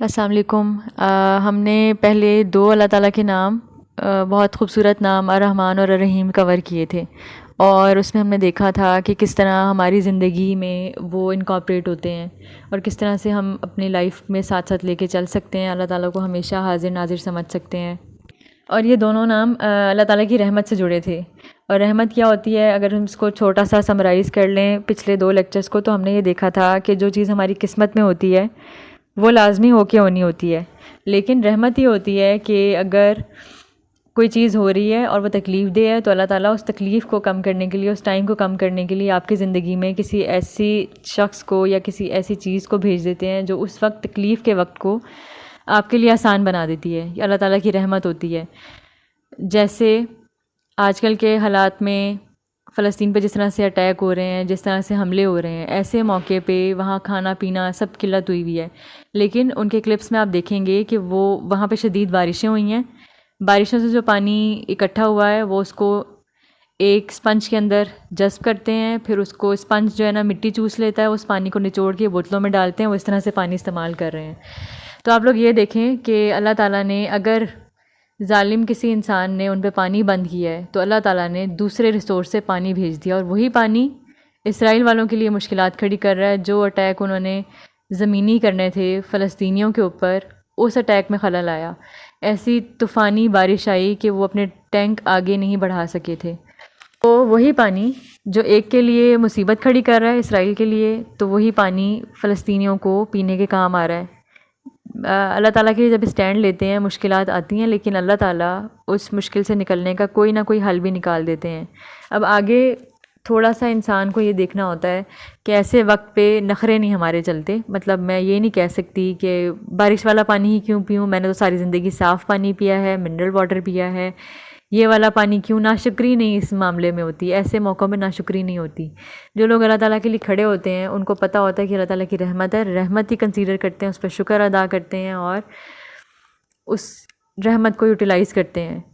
अस्सलाम वालेकुम। हमने पहले दो अल्लाह ताला के नाम बहुत खूबसूरत नाम अर्रहमान और अर्रहीम कवर किए थे, और उसमें हमने देखा था कि किस तरह हमारी ज़िंदगी में वो इनकॉर्पोरेट होते हैं और किस तरह से हम अपनी लाइफ में साथ साथ लेके चल सकते हैं, अल्लाह ताला को हमेशा हाजिर नाजिर समझ सकते हैं। और ये दोनों नाम अल्लाह ताला की रहमत से जुड़े थे। और रहमत क्या होती है, अगर हम इसको छोटा सा समराइज़ कर लें पिछले दो लेक्चर्स को, तो हमने ये देखा था कि जो चीज़ हमारी किस्मत में होती है वो लाजमी होके होनी होती है, लेकिन रहमत ही होती है कि अगर कोई चीज़ हो रही है और वो तकलीफ़ दे है तो अल्लाह ताला उस तकलीफ़ को कम करने के लिए, उस टाइम को कम करने के लिए आपकी ज़िंदगी में किसी ऐसी शख्स को या किसी ऐसी चीज़ को भेज देते हैं जो उस वक्त तकलीफ़ के वक्त को आपके लिए आसान बना देती है। ये अल्लाह ताला की रहमत होती है। जैसे आजकल के हालात में फ़लस्तीन पे जिस तरह से अटैक हो रहे हैं, जिस तरह से हमले हो रहे हैं, ऐसे मौके पे वहाँ खाना पीना सब किल्लत हुई हुई है। लेकिन उनके क्लिप्स में आप देखेंगे कि वो वहाँ पे शदीद बारिशें हुई हैं। बारिशों से जो पानी इकट्ठा हुआ है वो उसको एक स्पंज के अंदर जज़्ब करते हैं, फिर उसको स्पंज जो है ना मिट्टी चूस लेता है, उस पानी को निचोड़ के बोतलों में डालते हैं, वो इस तरह से पानी इस्तेमाल कर रहे हैं। तो आप लोग ये देखें कि अल्लाह ताला ने अगर ज़ालिम किसी इंसान ने उन पे पानी बंद किया है तो अल्लाह ताला ने दूसरे रिसोर्स से पानी भेज दिया, और वही पानी इसराइल वालों के लिए मुश्किलात खड़ी कर रहा है। जो अटैक उन्होंने ज़मीनी करने थे फ़लस्तीनियों के ऊपर, उस अटैक में खलल आया। ऐसी तूफ़ानी बारिश आई कि वो अपने टैंक आगे नहीं बढ़ा सके थे। तो वही पानी जो एक के लिए मुसीबत खड़ी कर रहा है इसराइल के लिए, तो वही पानी फ़लस्तीनियों को पीने के काम आ रहा है। अल्लाह ताला के लिए जब स्टैंड लेते हैं मुश्किलात आती हैं, लेकिन अल्लाह ताला उस मुश्किल से निकलने का कोई ना कोई हल भी निकाल देते हैं। अब आगे थोड़ा सा इंसान को ये देखना होता है कि ऐसे वक्त पे नखरे नहीं हमारे चलते। मतलब मैं ये नहीं कह सकती कि बारिश वाला पानी ही क्यों पीऊँ, मैंने तो सारी ज़िंदगी साफ़ पानी पिया है, मिनरल वाटर पिया है, ये वाला पानी क्यों। नाशुक्री नहीं इस मामले में होती, ऐसे मौक़ों में नाशुक्री नहीं होती। जो लोग अल्लाह ताला के लिए खड़े होते हैं उनको पता होता है कि अल्लाह ताला की रहमत है, रहमत ही कंसीडर करते हैं, उस पर शुक्र अदा करते हैं और उस रहमत को यूटिलाइज़ करते हैं।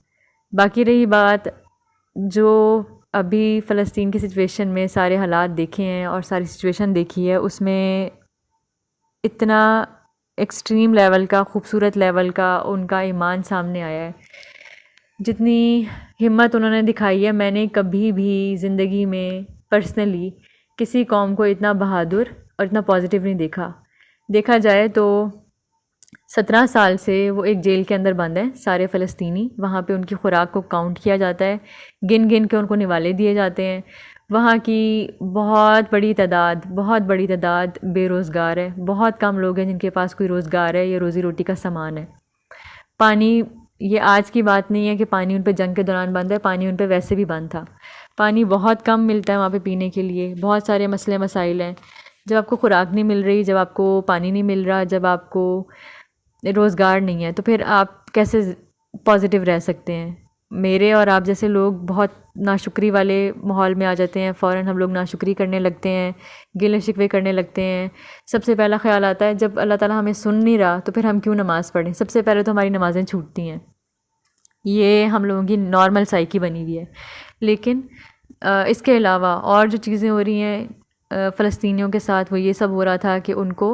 बाकी रही बात, जो अभी फ़लस्तीन की सिचुएशन में सारे हालात देखे हैं और सारी सिचुएशन देखी है, उसमें इतना एक्सट्रीम लेवल का, खूबसूरत लेवल का उनका ईमान सामने आया है। जितनी हिम्मत उन्होंने दिखाई है, मैंने कभी भी ज़िंदगी में पर्सनली किसी कौम को इतना बहादुर और इतना पॉजिटिव नहीं देखा। देखा जाए तो 17 साल से वो एक जेल के अंदर बंद हैं सारे फ़लस्तीनी। वहाँ पे उनकी खुराक को काउंट किया जाता है, गिन गिन के उनको निवाले दिए जाते हैं। वहाँ की बहुत बड़ी तादाद बेरोज़गार है। बहुत कम लोग हैं जिनके पास कोई रोज़गार है या रोज़ी रोटी का सामान है। पानी, ये आज की बात नहीं है कि पानी उन पे जंग के दौरान बंद है, पानी उन पे वैसे भी बंद था। पानी बहुत कम मिलता है वहाँ पे पीने के लिए, बहुत सारे मसले मसाइल हैं। जब आपको खुराक नहीं मिल रही, जब आपको पानी नहीं मिल रहा, जब आपको रोज़गार नहीं है, तो फिर आप कैसे पॉजिटिव रह सकते हैं। मेरे और आप जैसे लोग बहुत नाशुक्री वाले माहौल में आ जाते हैं, फ़ौरन हम लोग नाशुक्री करने लगते हैं, गिले शिकवे करने लगते हैं। सबसे पहला ख्याल आता है जब अल्लाह ताला हमें सुन नहीं रहा तो फिर हम क्यों नमाज़ पढ़ें। सबसे पहले तो हमारी नमाज़ें छूटती हैं, ये हम लोगों की नॉर्मल साइकी बनी हुई है। लेकिन इसके अलावा और जो चीज़ें हो रही हैं फ़लस्तीनियों के साथ, वो ये सब हो रहा था कि उनको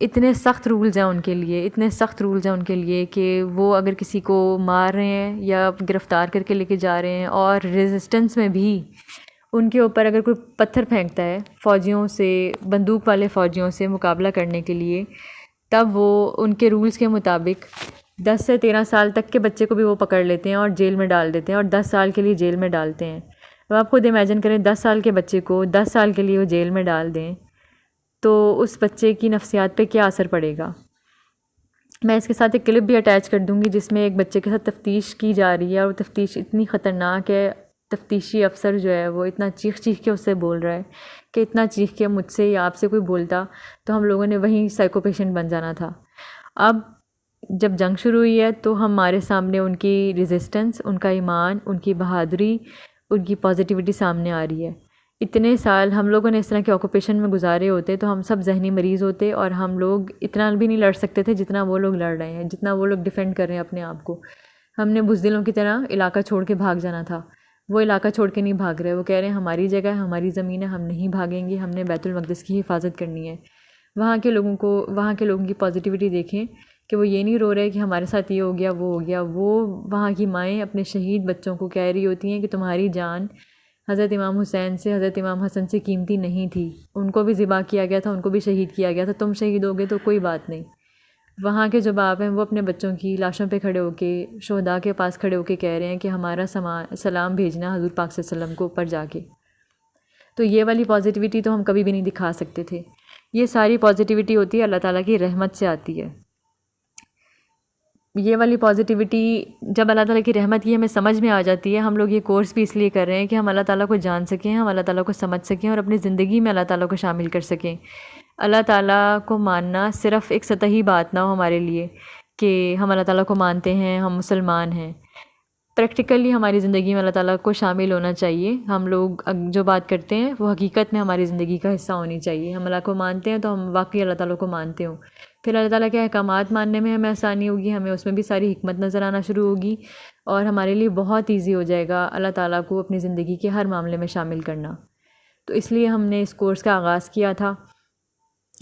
इतने सख्त रूल्स हैं उनके लिए, इतने सख्त रूल्स हैं उनके लिए कि वो अगर किसी को मार रहे हैं या गिरफ़्तार करके लेके जा रहे हैं, और रेजिस्टेंस में भी उनके ऊपर अगर कोई पत्थर फेंकता है फ़ौजियों से, बंदूक वाले फ़ौजियों से मुकाबला करने के लिए, तब वो उनके रूल्स के मुताबिक 10 से 13 साल तक के बच्चे को भी वो पकड़ लेते हैं और जेल में डाल देते हैं, और 10 साल के लिए जेल में डालते हैं। अब आप खुद इमेजिन करें, 10 साल के बच्चे को 10 साल के लिए वो जेल में डाल दें तो उस बच्चे की नफ्सियात पे क्या असर पड़ेगा। मैं इसके साथ एक क्लिप भी अटैच कर दूँगी जिसमें एक बच्चे के साथ तफ्तीश की जा रही है, और तफ्तीश इतनी ख़तरनाक है। तफ्तीशी अफसर जो है वो इतना चीख चीख के उससे बोल रहा है कि इतना चीख के मुझसे या आपसे कोई बोलता तो हम लोगों ने वहीं साइको पेशेंट बन जाना था। अब जब जंग शुरू हुई है तो हमारे सामने उनकी रेजिस्टेंस, उनका ईमान, उनकी बहादुरी, उनकी पॉजिटिविटी सामने आ रही है। इतने साल हम लोगों ने इस तरह के ऑक्यूपेशन में गुजारे होते तो हम सब जहनी मरीज़ होते, और हम लोग इतना भी नहीं लड़ सकते थे जितना वो लोग लड़ रहे हैं, जितना वो लोग डिफ़ेंड कर रहे हैं अपने आप को। हमने बुज़दिलों की तरह इलाका छोड़ के भाग जाना था। वो इलाका छोड़ के नहीं भाग रहे, वो कह रहे हैं हमारी जगह है, हमारी ज़मीन है, हम नहीं भागेंगे, हमने बैतुल मक़दिस की हिफाजत करनी है। वहाँ के लोगों की पॉजिटिविटी देखें कि वो ये नहीं रो रहे कि हमारे साथ ये हो गया वो हो गया। वो वहाँ की माएँ अपने शहीद बच्चों को कह रही होती हैं कि तुम्हारी जान हज़रत इमाम हुसैन से, हज़रत इमाम हसन से कीमती नहीं थी। उनको भी ज़िबा किया गया था, उनको भी शहीद किया गया था, तुम शहीद होगे तो कोई बात नहीं। वहाँ के जो बाप हैं वो अपने बच्चों की लाशों पे खड़े होके, शोहदा के पास खड़े होके कह रहे हैं कि हमारा सलाम भेजना हज़ूर पाक सल्लल्लाहु अलैहि वसल्लम को ऊपर जाके। तो ये वाली पॉजिटिविटी तो हम कभी भी नहीं दिखा सकते थे। ये सारी पॉजिटिविटी होती है अल्लाह ताला की रहमत से आती है। ये वाली पॉजिटिविटी जब अल्लाह ताला की रहमत की हमें समझ में आ जाती है, हम लोग ये कोर्स भी इसलिए कर रहे हैं कि हम अल्लाह ताला को जान सकें, हम अल्लाह ताला को समझ सकें और अपनी ज़िंदगी में अल्लाह ताला को शामिल कर सकें। अल्लाह ताला को मानना सिर्फ़ एक सतही बात ना हो हमारे लिए कि हम अल्लाह ताला को मानते हैं, हम मुसलमान हैं। प्रैक्टिकली हमारी ज़िंदगी में अल्लाह ताला को शामिल होना चाहिए। हम लोग जो बात करते हैं वो हकीकत में हमारी ज़िंदगी का हिस्सा होनी चाहिए। हम अल्लाह को मानते हैं तो हम वाकई अल्लाह ताला को मानते हों। फिर अल्लाह ताला के अहकामात मानने में हमें आसानी होगी, हमें उसमें भी सारी हिकमत नज़र आना शुरू होगी और हमारे लिए बहुत ईजी हो जाएगा अल्लाह ताला को अपनी ज़िंदगी के हर मामले में शामिल करना। तो इसलिए हमने इस कोर्स का आगाज़ किया था।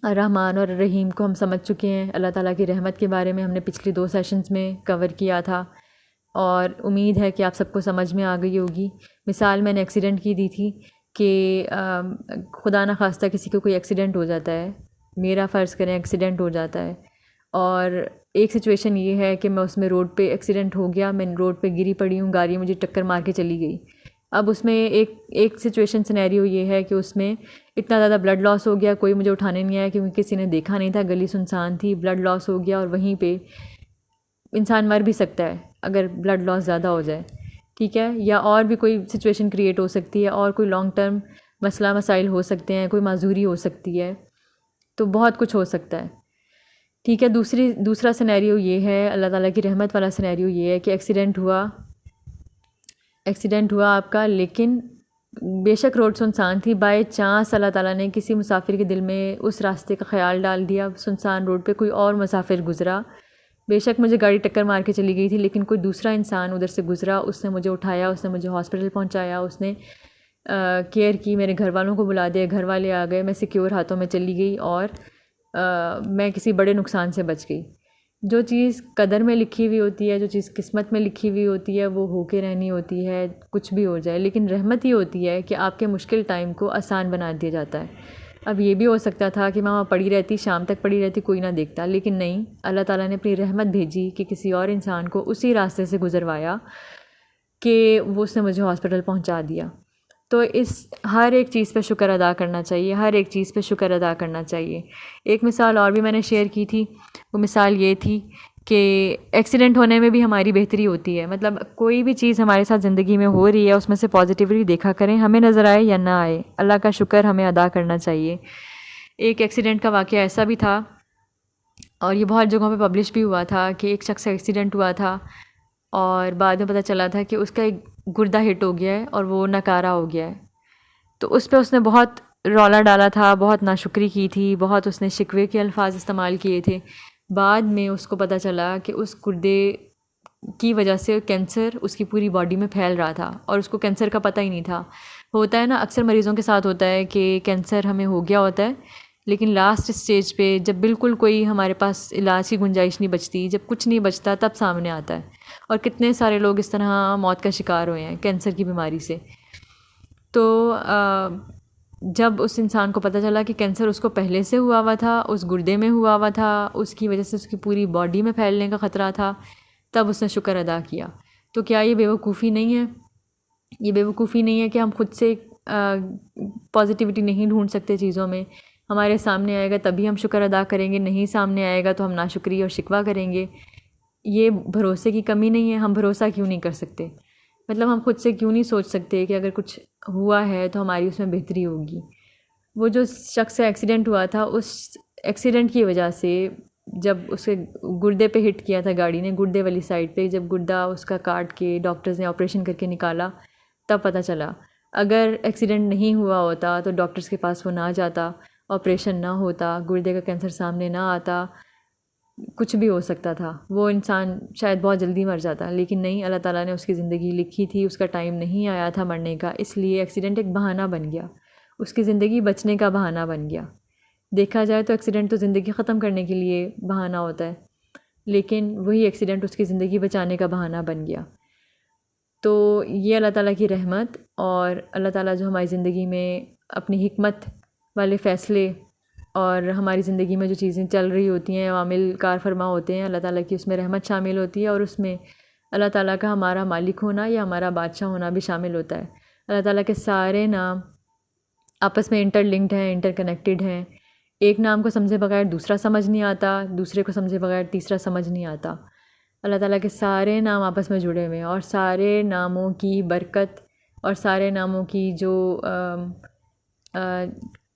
रहमान और रहीम को हम समझ चुके हैं। अल्लाह ताला की रहमत के बारे में हमने पिछले 2 सेशंस में कवर किया था और उम्मीद है कि आप सबको समझ में आ गई होगी। मिसाल मैंने एक्सीडेंट की दी थी कि खुदा न खास्ता किसी को कोई एक्सीडेंट हो जाता है, मेरा फ़र्ज़ करें एक्सीडेंट हो जाता है और एक सिचुएशन ये है कि मैं उसमें रोड पे एक्सीडेंट हो गया, मैं रोड पे गिरी पड़ी हूँ, गाड़ी मुझे टक्कर मार के चली गई। अब उसमें एक सिचुएशन सिनेरियो ये है कि उसमें इतना ज़्यादा ब्लड लॉस हो गया, कोई मुझे उठाने नहीं आया क्योंकि किसी ने देखा नहीं था, गली सुनसान थी, ब्लड लॉस हो गया और वहीं पे इंसान मर भी सकता है अगर ब्लड लॉस ज़्यादा हो जाए, ठीक है। या और भी कोई सिचुएशन क्रिएट हो सकती है और कोई लॉन्ग टर्म मसला मसाइल हो सकते हैं, कोई माजूरी हो सकती है, तो बहुत कुछ हो सकता है, ठीक है। दूसरा सिनेरियो ये है, अल्लाह ताला की रहमत वाला सिनेरियो ये है कि एक्सीडेंट हुआ आपका, लेकिन बेशक रोड सुनसान थी, बाय चांस अल्लाह ताला ने किसी मुसाफिर के दिल में उस रास्ते का ख्याल डाल दिया, सुनसान रोड पे कोई और मुसाफिर गुज़रा, बेशक मुझे गाड़ी टक्कर मार के चली गई थी, लेकिन कोई दूसरा इंसान उधर से गुज़रा, उसने मुझे उठाया, उसने मुझे हॉस्पिटल पहुंचाया, उसने केयर की, मेरे घर वालों को बुला दिया, घर वाले आ गए, मैं सिक्योर हाथों में चली गई और मैं किसी बड़े नुकसान से बच गई। जो चीज़ कदर में लिखी हुई होती है, जो चीज़ किस्मत में लिखी हुई होती है, वो होके रहनी होती है, कुछ भी हो जाए। लेकिन रहमत ही होती है कि आपके मुश्किल टाइम को आसान बना दिया जाता है। अब ये भी हो सकता था कि मैं वहाँ पड़ी रहती, शाम तक पड़ी रहती, कोई ना देखता, लेकिन नहीं, अल्लाह ताला ने अपनी रहमत भेजी कि किसी और इंसान को उसी रास्ते से गुज़रवाया कि वो उसने मुझे हॉस्पिटल पहुँचा दिया। तो इस हर एक चीज़ पे शुक्र अदा करना चाहिए, हर एक चीज़ पे शुक्र अदा करना चाहिए। एक मिसाल और भी मैंने शेयर की थी, वो मिसाल ये थी कि एक्सीडेंट होने में भी हमारी बेहतरी होती है। मतलब कोई भी चीज़ हमारे साथ ज़िंदगी में हो रही है, उसमें से पॉजिटिवली देखा करें, हमें नज़र आए या ना आए, अल्लाह का शुक्र हमें अदा करना चाहिए। एक एक्सीडेंट का वाक़या ऐसा भी था और ये बहुत जगहों पे पब्लिश भी हुआ था कि एक शख्स का एक्सीडेंट हुआ था और बाद में पता चला था कि उसका एक गुर्दा हिट हो गया है और वो नकारा हो गया है। तो उस पे उसने बहुत रौला डाला था, बहुत नाशुक्री की थी, बहुत उसने शिकवे के अल्फाज इस्तेमाल किए थे। बाद में उसको पता चला कि उस गुर्दे की वजह से कैंसर उसकी पूरी बॉडी में फैल रहा था और उसको कैंसर का पता ही नहीं था। होता है ना, अक्सर मरीज़ों के साथ होता है कि कैंसर हमें हो गया होता है, लेकिन लास्ट स्टेज पे जब बिल्कुल कोई हमारे पास इलाज की गुंजाइश नहीं बचती, जब कुछ नहीं बचता, तब सामने आता है। और कितने सारे लोग इस तरह मौत का शिकार हुए हैं कैंसर की बीमारी से। तो जब उस इंसान को पता चला कि कैंसर उसको पहले से हुआ था, उस गुर्दे में हुआ था, उसकी वजह से उसकी पूरी बॉडी में फैलने का ख़तरा था, तब उसने शुक्र अदा किया। तो क्या ये बेवकूफ़ी नहीं है? ये बेवकूफ़ी नहीं है कि हम खुद से पॉजिटिविटी नहीं ढूंढ सकते चीज़ों में। हमारे सामने आएगा तभी हम शुक्र अदा करेंगे, नहीं सामने आएगा तो हम नाशुक्री और शिकवा करेंगे। ये भरोसे की कमी नहीं है, हम भरोसा क्यों नहीं कर सकते? मतलब हम खुद से क्यों नहीं सोच सकते कि अगर कुछ हुआ है तो हमारी उसमें बेहतरी होगी। वो जो शख्स से एक्सीडेंट हुआ था, उस एक्सीडेंट की वजह से जब उसके गुर्दे पे हिट किया था गाड़ी ने, गुर्दे वाली साइड पे, जब गुर्दा उसका काट के डॉक्टर्स ने ऑपरेशन करके निकाला, तब पता चला। अगर एक्सीडेंट नहीं हुआ होता तो डॉक्टर्स के पास वो ना जाता, ऑपरेशन ना होता, गुर्दे का कैंसर सामने ना आता, कुछ भी हो सकता था, वो इंसान शायद बहुत जल्दी मर जाता। लेकिन नहीं, अल्लाह ताला ने उसकी ज़िंदगी लिखी थी, उसका टाइम नहीं आया था मरने का, इसलिए एक्सीडेंट एक बहाना बन गया, उसकी ज़िंदगी बचने का बहाना बन गया। देखा जाए तो एक्सीडेंट तो ज़िंदगी ख़त्म करने के लिए बहाना होता है, लेकिन वही एक्सीडेंट उसकी ज़िंदगी बचाने का बहाना बन गया। तो ये अल्लाह ताला की रहमत और अल्लाह ताला जो हमारी ज़िंदगी में अपनी हिकमत वाले फ़ैसले और हमारी ज़िंदगी में जो चीज़ें चल रही होती हैं, अवामिल कार फरमा होते हैं, अल्लाह ताला की उसमें रहमत शामिल होती है और उसमें अल्लाह ताला का हमारा मालिक होना या हमारा बादशाह होना भी शामिल होता है। अल्लाह ताला के सारे नाम आपस में इंटरलिंक्ड हैं, इंटरकनेक्टेड हैं। एक नाम को समझे बगैर दूसरा समझ नहीं आता, दूसरे को समझे बगैर तीसरा समझ नहीं आता। अल्लाह ताला के सारे नाम आपस में जुड़े हुए हैं और सारे नामों की बरकत और सारे नामों की जो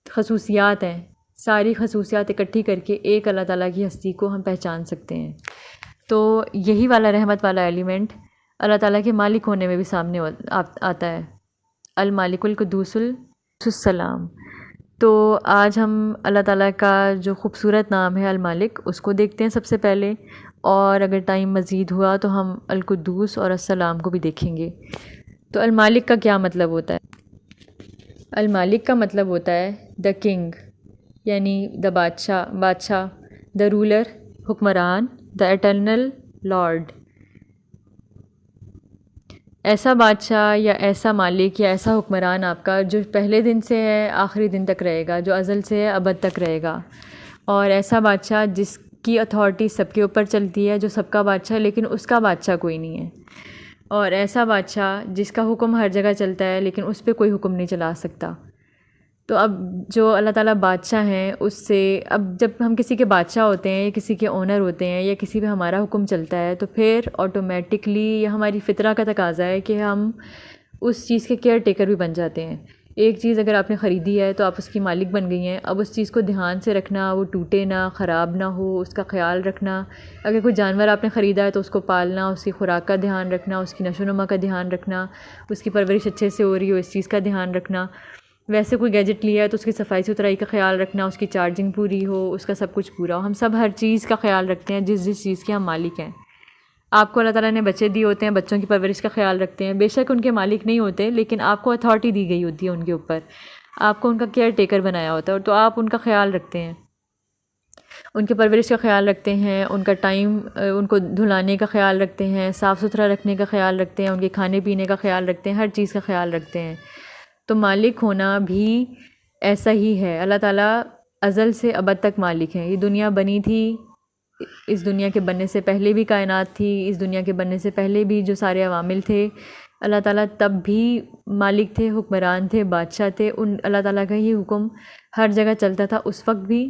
खसूसियात हैं, सारी खसूसियात इकट्ठी करके एक अल्लाह ताला की हस्ती को हम पहचान सकते हैं। तो यही वाला रहमत वाला एलिमेंट अल्लाह ताला के मालिक होने में भी सामने आता है, अल मालिकुल कुद्दूसुल सलाम। तो आज हम अल्लाह ताला का जो ख़ूबसूरत नाम है अल मालिक, उसको देखते हैं सबसे पहले, और अगर टाइम मज़ीद हुआ तो हम अल कुद्दूस और अस्सलाम को भी देखेंगे। तो अल मालिक का क्या मतलब होता है? अल मालिक का मतलब होता है द किंग, यानी द बादशाह, द रूलर हुक्मरान, द एटर्नल लॉर्ड। ऐसा बादशाह या ऐसा मालिक या ऐसा हुक्मरान आपका जो पहले दिन से है आखिरी दिन तक रहेगा, जो अज़ल से है अबद तक रहेगा। और ऐसा बादशाह जिसकी अथॉरिटी सबके ऊपर चलती है, जो सबका बादशाह है लेकिन उसका बादशाह कोई नहीं है। और ऐसा बादशाह जिसका हुक्म हर जगह चलता है लेकिन उस पर कोई हुक्म नहीं चला सकता। तो अब जो अल्लाह ताला बादशाह हैं, उससे अब जब हम किसी के बादशाह होते हैं या किसी के ओनर होते हैं या किसी पे हमारा हुक्म चलता है, तो फिर ऑटोमेटिकली या हमारी फ़ितरा का तकाज़ा है कि हम उस चीज़ के केयर टेकर भी बन जाते हैं। एक चीज़ अगर आपने ख़रीदी है तो आप उसकी मालिक बन गई हैं। अब उस चीज़ को ध्यान से रखना, वो टूटे ना, ख़राब ना हो, उसका ख़्याल रखना। अगर कोई जानवर आपने ख़रीदा है तो उसको पालना, उसकी खुराक का ध्यान रखना, उसकी नशोनुमा का ध्यान रखना, उसकी परवरिश अच्छे से हो रही हो इस चीज़ का ध्यान रखना। वैसे कोई गैजेट लिया है तो उसकी सफाई सुथराई का ख्याल रखना, उसकी चार्जिंग पूरी हो, उसका सब कुछ पूरा हो। हम सब हर चीज़ का ख्याल रखते हैं जिस चीज़ के हम मालिक हैं। आपको अल्लाह ताला ने बच्चे दिए होते हैं, बच्चों की परवरिश का ख्याल रखते हैं। बेशक उनके मालिक नहीं होते, लेकिन आपको अथॉरिटी दी गई होती है उनके ऊपर, आपको उनका केयर टेकर बनाया होता है, तो आप उनका ख्याल रखते हैं, उनके परवरिश का ख्याल रखते हैं, उनका टाइम, उनको धुलाने का ख्याल रखते हैं, साफ़ सुथरा रखने का ख्याल रखते हैं, उनके खाने पीने का ख्याल रखते हैं, हर चीज़ का ख्याल रखते हैं। तो मालिक होना भी ऐसा ही है। अल्लाह ताला अज़ल से अबद तक मालिक हैं। ये दुनिया बनी थी, इस दुनिया के बनने से पहले भी कायनात थी, इस दुनिया के बनने से पहले भी जो सारे अवामिल थे, अल्लाह ताला तब भी मालिक थे, हुक्मरान थे, बादशाह थे। उन अल्लाह ताला का ही हुक्म हर जगह चलता था, उस वक्त भी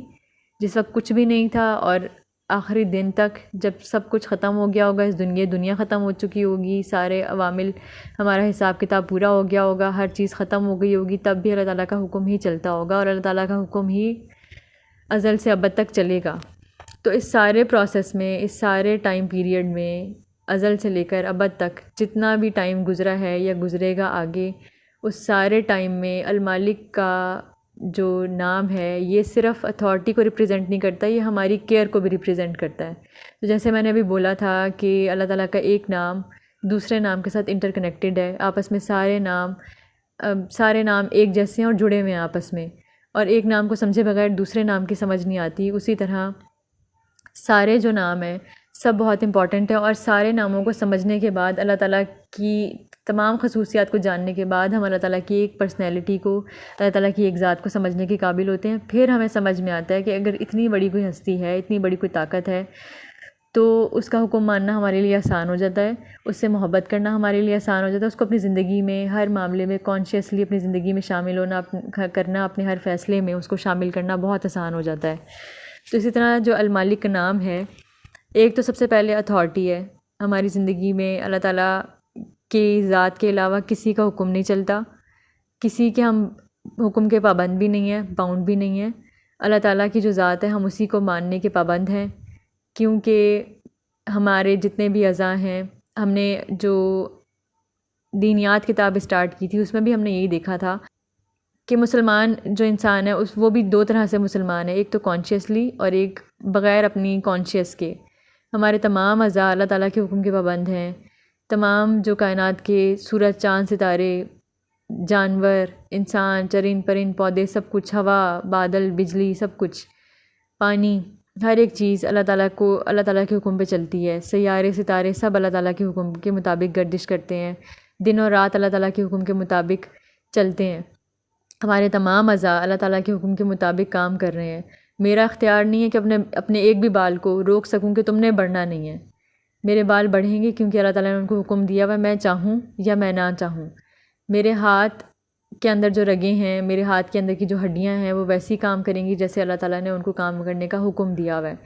जिस वक्त कुछ भी नहीं था, और आखिरी दिन तक जब सब कुछ ख़त्म हो गया होगा, इस दुनिया ख़त्म हो चुकी होगी, सारे अवामिल, हमारा हिसाब किताब पूरा हो गया होगा, हर चीज़ ख़त्म हो गई होगी, तब भी अल्लाह ताला का हुक्म ही चलता होगा और अल्लाह ताला का हुक्म ही अज़ल से अबद तक चलेगा। तो इस सारे प्रोसेस में, इस सारे टाइम पीरियड में, अज़ल से लेकर अबद तक जितना भी टाइम गुज़रा है या गुज़रेगा आगे, उस सारे टाइम में अल मालिक का जो नाम है ये सिर्फ़ अथॉरिटी को रिप्रेजेंट नहीं करता, ये हमारी केयर को भी रिप्रेजेंट करता है। तो जैसे मैंने अभी बोला था कि अल्लाह ताला का एक नाम दूसरे नाम के साथ इंटरकनेक्टेड है, आपस में सारे नाम एक जैसे हैं और जुड़े हुए हैं आपस में, और एक नाम को समझे बगैर दूसरे नाम की समझ नहीं आती। उसी तरह सारे जो नाम हैं सब बहुत इंपॉर्टेंट है, और सारे नामों को समझने के बाद, अल्लाह ताला की तमाम खसूसियात को जानने के बाद, हम अल्लाह ताला की एक पर्सनैलिटी को, अल्लाह ताला की एक ज़ात को समझने के काबिल होते हैं। फिर हमें समझ में आता है कि अगर इतनी बड़ी कोई हस्ती है, इतनी बड़ी कोई ताकत है, तो उसका हुक्म मानना हमारे लिए आसान हो जाता है, उससे मोहब्बत करना हमारे लिए आसान हो जाता है, उसको अपनी ज़िंदगी में हर मामले में कॉन्शियसली अपनी ज़िंदगी में शामिल होना करना, अपने हर फ़ैसले में उसको शामिल करना बहुत आसान हो जाता है। तो इसी तरह जो अल मालिक का नाम है, एक तो सबसे पहले अथॉरिटी है हमारी ज़िंदगी में। अल्लाह ताला के ज़ात के अलावा किसी का हुक्म नहीं चलता, किसी के हम हुक्म के पाबंद भी नहीं है, बाउंड भी नहीं है। अल्लाह ताला की जो ज़ात है हम उसी को मानने के पाबंद हैं, क्योंकि हमारे जितने भी अज़ा हैं, हमने जो दीनियात किताब स्टार्ट की थी उसमें भी हमने यही देखा था कि मुसलमान जो इंसान है वो भी दो तरह से मुसलमान है, एक तो कॉन्शियसली और एक बग़ैर अपनी कॉन्शियस के। हमारे तमाम अज़ा अल्लाह ताला के हुक्म के पाबंद हैं। तमाम जो कायनात के सूरज, चाँद, सितारे, जानवर, इंसान, चरिंद परिंद, पौधे, सब कुछ, हवा, बादल, बिजली, सब कुछ, पानी, हर एक चीज़ अल्लाह ताला के हुक्म पे चलती है। सैयारे सितारे सब अल्लाह ताला के हुक्म के मुताबिक गर्दिश करते हैं। दिन और रात अल्लाह ताला के हुक्म के मुताबिक चलते हैं। हमारे तमाम अज़ा अल्लाह ताला के हुक्म के मुताबिक काम कर रहे हैं। मेरा इख्तियार नहीं है कि अपने एक भी बाल को रोक सकूं कि तुमने बढ़ना नहीं है। मेरे बाल बढ़ेंगे क्योंकि अल्लाह ताला ने उनको हुक्म दिया हुआ, मैं चाहूँ या मैं ना चाहूँ। मेरे हाथ के अंदर जो रगें हैं, मेरे हाथ के अंदर की जो हड्डियाँ हैं, वो वैसे ही काम करेंगी जैसे अल्लाह ताला ने उनको काम करने का हुक्म दिया हुआ है।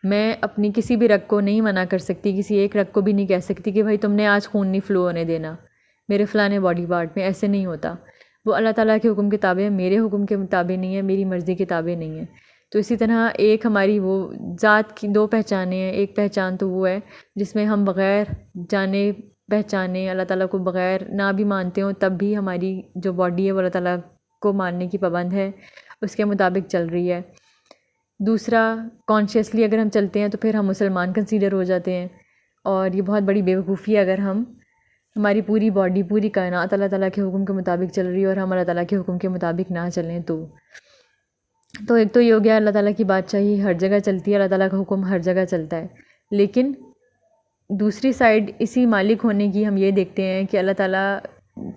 मैं अपनी किसी भी रग को नहीं मना कर सकती, किसी एक रग को भी नहीं कह सकती कि भाई तुमने आज खून नहीं फ़्लो होने देना मेरे फ़लाने बॉडी पार्ट में, ऐसे नहीं होता। वो अल्लाह ताला के हुक्म के ताबे है, मेरे हुक्म के ताबे नहीं है, मेरी मर्ज़ी के ताबे नहीं है। तो इसी तरह एक हमारी वो ज़ात की दो पहचानें हैं। एक पहचान तो वो है जिसमें हम बग़ैर जाने पहचाने अल्लाह ताला को बग़ैर ना भी मानते हों, तब भी हमारी जो बॉडी है वो अल्लाह ताला को मानने की पाबंद है, उसके मुताबिक चल रही है। दूसरा, कॉन्शियसली अगर हम चलते हैं तो फिर हम मुसलमान कंसीडर हो जाते हैं, और ये बहुत बड़ी बेवकूफ़ी है अगर हमारी पूरी बॉडी, पूरी कायनात अल्लाह ताला के हुक्म के मुताबिक चल रही है और हम अल्लाह ताला के हुक्म के मुताबिक ना चलें। तो एक तो ये हो गया अल्लाह ताला की बादशाही हर जगह चलती है, अल्लाह ताला का हुक्म हर जगह चलता है। लेकिन दूसरी साइड इसी मालिक होने की हम ये देखते हैं कि अल्लाह ताला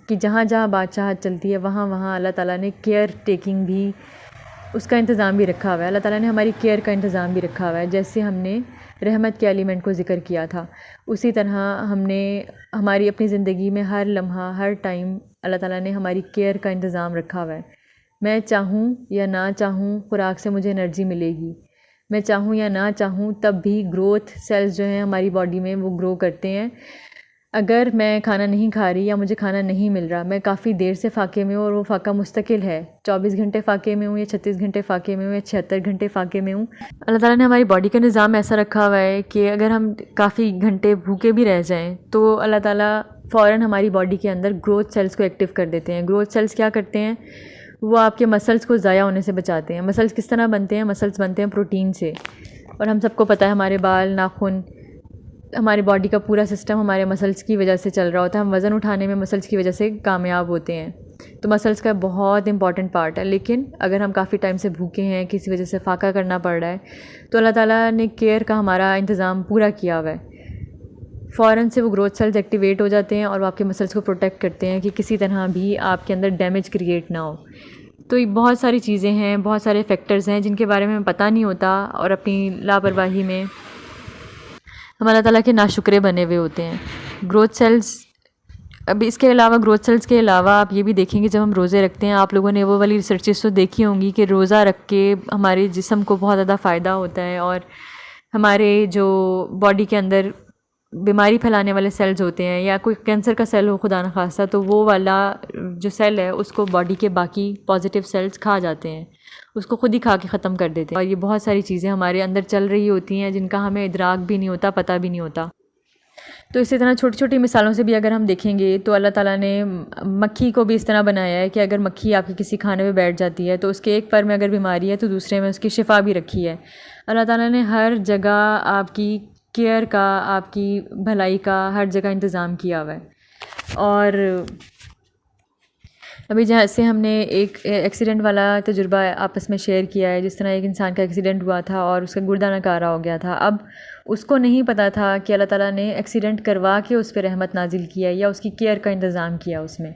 की जहाँ जहाँ बादशाहत चलती है वहाँ वहाँ अल्लाह ताला ने केयर टेकिंग भी, उसका इंतज़ाम भी रखा हुआ है। अल्लाह ताला ने हमारी केयर का इंतज़ाम भी रखा हुआ है। जैसे हमने रहमत के एलिमेंट को ज़िक्र किया था, उसी तरह हमने हमारी अपनी ज़िंदगी में हर लम्हा, हर टाइम अल्लाह ताला ने हमारी केयर का इंतज़ाम रखा हुआ है। मैं चाहूँ या ना चाहूँ खुराक से मुझे एनर्जी मिलेगी, मैं चाहूँ या ना चाहूँ तब भी ग्रोथ सेल्स जो हैं हमारी बॉडी में वो ग्रो करते हैं। अगर मैं खाना नहीं खा रही या मुझे खाना नहीं मिल रहा, मैं काफ़ी देर से फ़ाके में हूँ और वो फ़ाका मुस्तकिल है, 24 घंटे फ़ाके में हूँ या 36 घंटे फ़ाके में हूँ या 76 घंटे फ़ाके में हूँ, अल्लाह ताला ने हमारी बॉडी का निज़ाम ऐसा रखा हुआ है कि अगर हम काफ़ी घंटे भूखे भी रह जाएँ तो अल्लाह ताला फ़ौरन हमारी बॉडी के अंदर ग्रोथ सेल्स को एक्टिव कर देते हैं। ग्रोथ सेल्स क्या करते हैं, वो आपके मसल्स को ज़ाया होने से बचाते हैं। मसल्स किस तरह बनते हैं, मसल्स बनते हैं प्रोटीन से, और हम सबको पता है हमारे बाल, नाखून, हमारी बॉडी का पूरा सिस्टम हमारे मसल्स की वजह से चल रहा होता है। हम वज़न उठाने में मसल्स की वजह से कामयाब होते हैं। तो मसल्स का बहुत इंपॉर्टेंट पार्ट है। लेकिन अगर हम काफ़ी टाइम से भूखे हैं, किसी वजह से फ़ाका करना पड़ रहा है, तो अल्लाह ताला ने केयर का हमारा इंतज़ाम पूरा किया हुआ है। फ़ौरन से वो ग्रोथ सेल्स एक्टिवेट हो जाते हैं और वो आपके मसल्स को प्रोटेक्ट करते हैं कि किसी तरह भी आपके अंदर डैमेज क्रिएट ना हो। तो ये बहुत सारी चीज़ें हैं, बहुत सारे फैक्टर्स हैं जिनके बारे में हमें पता नहीं होता, और अपनी लापरवाही में हम अल्लाह ताला के नाशुक्रे बने हुए होते हैं। ग्रोथ सेल्स, अभी इसके अलावा ग्रोथ सेल्स के अलावा आप ये भी देखेंगे जब हम रोज़े रखते हैं, आप लोगों ने वो वाली रिसर्चेस तो देखी होंगी कि रोज़ा रख के हमारे जिस्म को बहुत ज़्यादा फ़ायदा होता है, और हमारे जो बॉडी के अंदर बीमारी फैलाने वाले सेल्स होते हैं या कोई कैंसर का सेल हो खुदा न खास्ता, तो वो वाला जो सेल है उसको बॉडी के बाकी पॉजिटिव सेल्स खा जाते हैं, उसको ख़ुद ही खा के ख़त्म कर देते हैं। और ये बहुत सारी चीज़ें हमारे अंदर चल रही होती हैं जिनका हमें इदराक भी नहीं होता, पता भी नहीं होता। तो इसी तरह छोटी छोटी मिसालों से भी अगर हम देखेंगे तो अल्लाह ताला ने मक्खी को भी इस तरह बनाया है कि अगर मक्खी आपके किसी खाने में बैठ जाती है तो उसके एक पर में अगर बीमारी है तो दूसरे में उसकी शिफा भी रखी है। अल्लाह ताला ने हर जगह आपकी केयर का, आपकी भलाई का हर जगह इंतज़ाम किया हुआ है। और अभी जैसे हमने एक एक्सीडेंट वाला तजुर्बा आपस में शेयर किया है, जिस तरह एक इंसान का एक्सीडेंट हुआ था और उसका गुर्दा नकारा हो गया था। अब उसको नहीं पता था कि अल्लाह ताला ने एक्सीडेंट करवा के उस पर रहमत नाजिल किया या उसकी केयर का इंतज़ाम किया उसमें।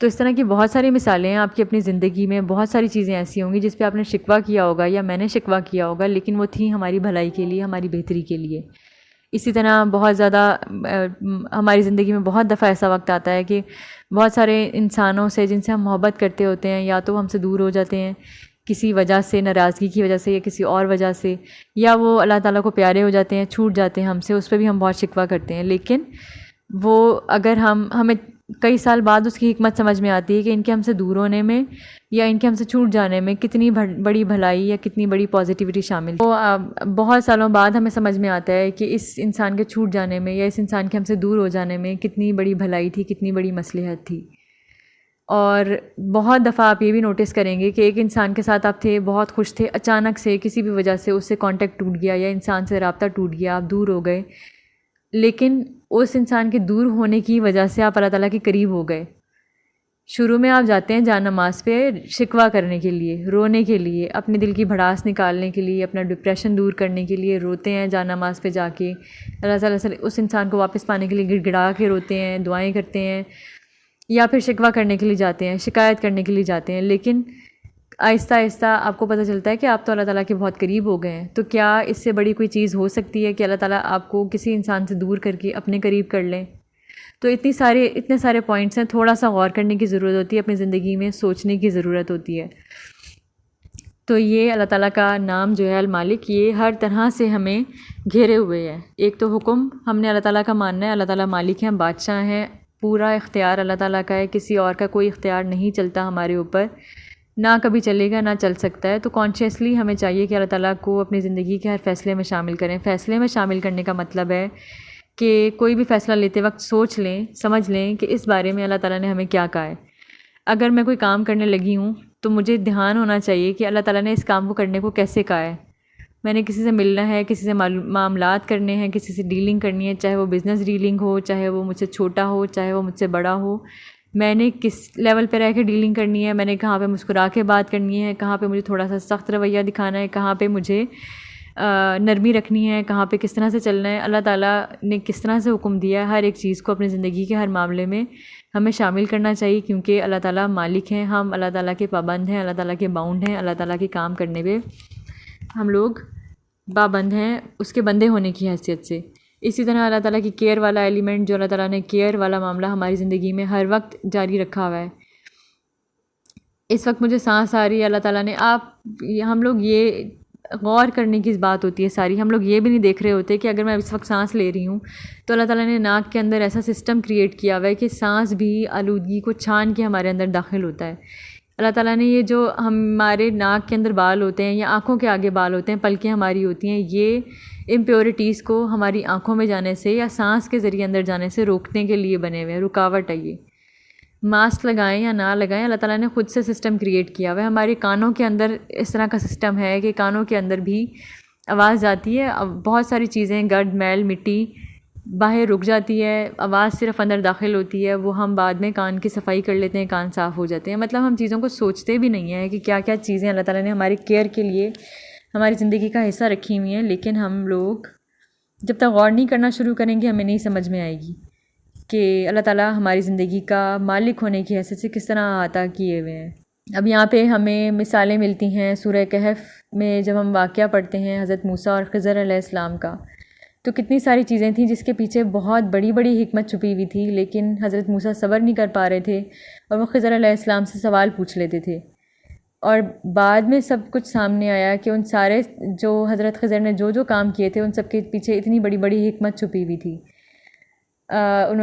तो इस तरह की बहुत सारी मिसालें हैं आपकी अपनी ज़िंदगी में। बहुत सारी चीज़ें ऐसी होंगी जिस पे आपने शिकवा किया होगा या मैंने शिकवा किया होगा, लेकिन वो थी हमारी भलाई के लिए, हमारी बेहतरी के लिए। इसी तरह बहुत ज़्यादा हमारी ज़िंदगी में बहुत दफ़ा ऐसा वक्त आता है कि बहुत सारे इंसानों से जिनसे हम मोहब्बत करते होते हैं या तो हमसे दूर हो जाते हैं किसी वजह से, नाराज़गी की वजह से या किसी और वजह से, या वो अल्लाह ताला को प्यारे हो जाते हैं, छूट जाते हैं हमसे, उस पर भी हम बहुत शिकवा करते हैं। लेकिन वो अगर हमें कई साल बाद उसकी हिकमत समझ में आती है कि इनके हमसे दूर होने में या इनके हमसे छूट जाने में कितनी बड़ी भलाई या कितनी बड़ी पॉजिटिविटी शामिल है। तो बहुत सालों बाद हमें समझ में आता है कि इस इंसान के छूट जाने में या इस इंसान के हमसे दूर हो जाने में कितनी बड़ी भलाई थी, कितनी बड़ी मसलहत थी। और बहुत दफ़ा आप ये भी नोटिस करेंगे कि एक इंसान के साथ आप थे, बहुत खुश थे, अचानक से किसी भी वजह से उससे कांटेक्ट टूट गया या इंसान से रब्ता टूट गया, आप दूर हो गए, लेकिन उस इंसान के दूर होने की वजह से आप अल्लाह ताला के करीब हो गए। शुरू में आप जाते हैं जान नमाज़ पे शिकवा करने के लिए, रोने के लिए, अपने दिल की भड़ास निकालने के लिए, अपना डिप्रेशन दूर करने के लिए रोते हैं जान नमाज़ पे जाके। अल्लाह ताला से उस इंसान को वापस पाने के लिए गिड़गिड़ा के रोते हैं, दुआएं करते हैं, या फिर शिकवा करने के लिए जाते हैं, शिकायत करने के लिए जाते हैं। लेकिन आहिस्ता आहिस्ता आपको पता चलता है कि आप तो अल्लाह ताला के बहुत करीब हो गए हैं। तो क्या इससे बड़ी कोई चीज़ हो सकती है कि अल्लाह ताला आपको किसी इंसान से दूर करके अपने करीब कर लें? तो इतने सारे पॉइंट्स हैं, थोड़ा सा गौर करने की ज़रूरत होती है, अपनी ज़िंदगी में सोचने की ज़रूरत होती है। तो ये अल्लाह ताला का नाम जो है अल मालिक, ये हर तरह से हमें घेरे हुए है। एक तो हुक्म हमने अल्लाह ताला का मानना है, अल्लाह ताला मालिक हैं, बादशाह हैं, पूरा इख्तियार अल्लाह ताला का है, किसी और का कोई इख्तियार नहीं चलता हमारे ऊपर, ना कभी चलेगा ना चल सकता है। तो कॉन्शियसली हमें चाहिए कि अल्लाह ताला को अपनी ज़िंदगी के हर फ़ैसले में शामिल करें। फ़ैसले में शामिल करने का मतलब है कि कोई भी फ़ैसला लेते वक्त सोच लें, समझ लें कि इस बारे में अल्लाह ताला ने हमें क्या कहा है। अगर मैं कोई काम करने लगी हूँ तो मुझे ध्यान होना चाहिए कि अल्लाह ताला ने इस काम को करने को कैसे कहा है। मैंने किसी से मिलना है, किसी से मामलात करने हैं, किसी से डीलिंग करनी है, चाहे वो बिज़नेस डीलिंग हो, चाहे वो मुझसे छोटा हो, चाहे वो मुझसे बड़ा हो, मैंने किस लेवल पे रह के डीलिंग करनी है, मैंने कहाँ पे मुस्कुरा के बात करनी है, कहाँ पे मुझे थोड़ा सा सख्त रवैया दिखाना है, कहाँ पे मुझे नरमी रखनी है, कहाँ पे किस तरह से चलना है। अल्लाह ताला ने किस तरह से हुक्म दिया है, हर एक चीज़ को अपनी ज़िंदगी के हर मामले में हमें शामिल करना चाहिए, क्योंकि अल्लाह ताला मालिक हैं, हम अल्लाह ताला के पाबंद हैं, अल्लाह ताला के बाउंड हैं, अल्लाह ताला के काम करने पे हम लोग पाबंद हैं उसके बंदे होने की हैसियत से। इसी तरह अल्लाह ताला की केयर वाला एलिमेंट, जो अल्लाह ताला ने केयर वाला मामला हमारी ज़िंदगी में हर वक्त जारी रखा हुआ है। इस वक्त मुझे सांस आ रही है, अल्लाह ताला ने हम लोग ये गौर करने की बात होती है सारी, हम लोग ये भी नहीं देख रहे होते कि अगर मैं इस वक्त सांस ले रही हूँ तो अल्लाह ताला ने नाक के अंदर ऐसा सिस्टम क्रिएट किया हुआ है कि सांस भी आलूदगी को छान के हमारे अंदर दाखिल होता है। अल्लाह ताला ने ये जो हमारे नाक के अंदर बाल होते हैं या आँखों के आगे बाल होते हैं, पलकें हमारी होती हैं, ये इम्प्योरिटीज़ को हमारी आँखों में जाने से या सांस के ज़रिए अंदर जाने से रोकने के लिए बने हुए हैं, रुकावट है ये। मास्क लगाएं या ना लगाएं, अल्लाह ताला ने ख़ुद से सिस्टम क्रिएट किया हुआ है। हमारे कानों के अंदर इस तरह का सिस्टम है कि कानों के अंदर भी आवाज़ जाती है। अब बहुत सारी चीज़ें, गर्द, मैल, मिट्टी बाहर रुक जाती है, आवाज़ सिर्फ अंदर दाखिल होती है, वो हम बाद में कान की सफाई कर लेते हैं, कान साफ़ हो जाते हैं। मतलब हम चीज़ों को सोचते भी नहीं हैं कि क्या क्या चीज़ें अल्लाह ताला ने हमारी केयर के लिए हमारी ज़िंदगी का हिस्सा रखी हुई हैं। लेकिन हम लोग जब तक गौर नहीं करना शुरू करेंगे हमें नहीं समझ में आएगी कि अल्लाह ताला हमारी ज़िंदगी का मालिक होने की हैसियत से किस तरह अता किए हुए हैं। अब यहाँ पे हमें मिसालें मिलती हैं सूरह कहफ में, जब हम वाक़या पढ़ते हैं हज़रत मूसा और ख़िज़र अलैहिस्सलाम का, तो कितनी सारी चीज़ें थी जिसके पीछे बहुत बड़ी बड़ी हिकमत छुपी हुई थी। लेकिन हज़रत मूसा सब्र नहीं कर पा रहे थे और वो ख़िज़र अलैहिस्सलाम से सवाल पूछ लेते थे, और बाद में सब कुछ सामने आया कि उन सारे जो हज़रत ख़िज़र ने जो जो काम किए थे उन सब के पीछे इतनी बड़ी बड़ी हिकमत छुपी हुई थी। वो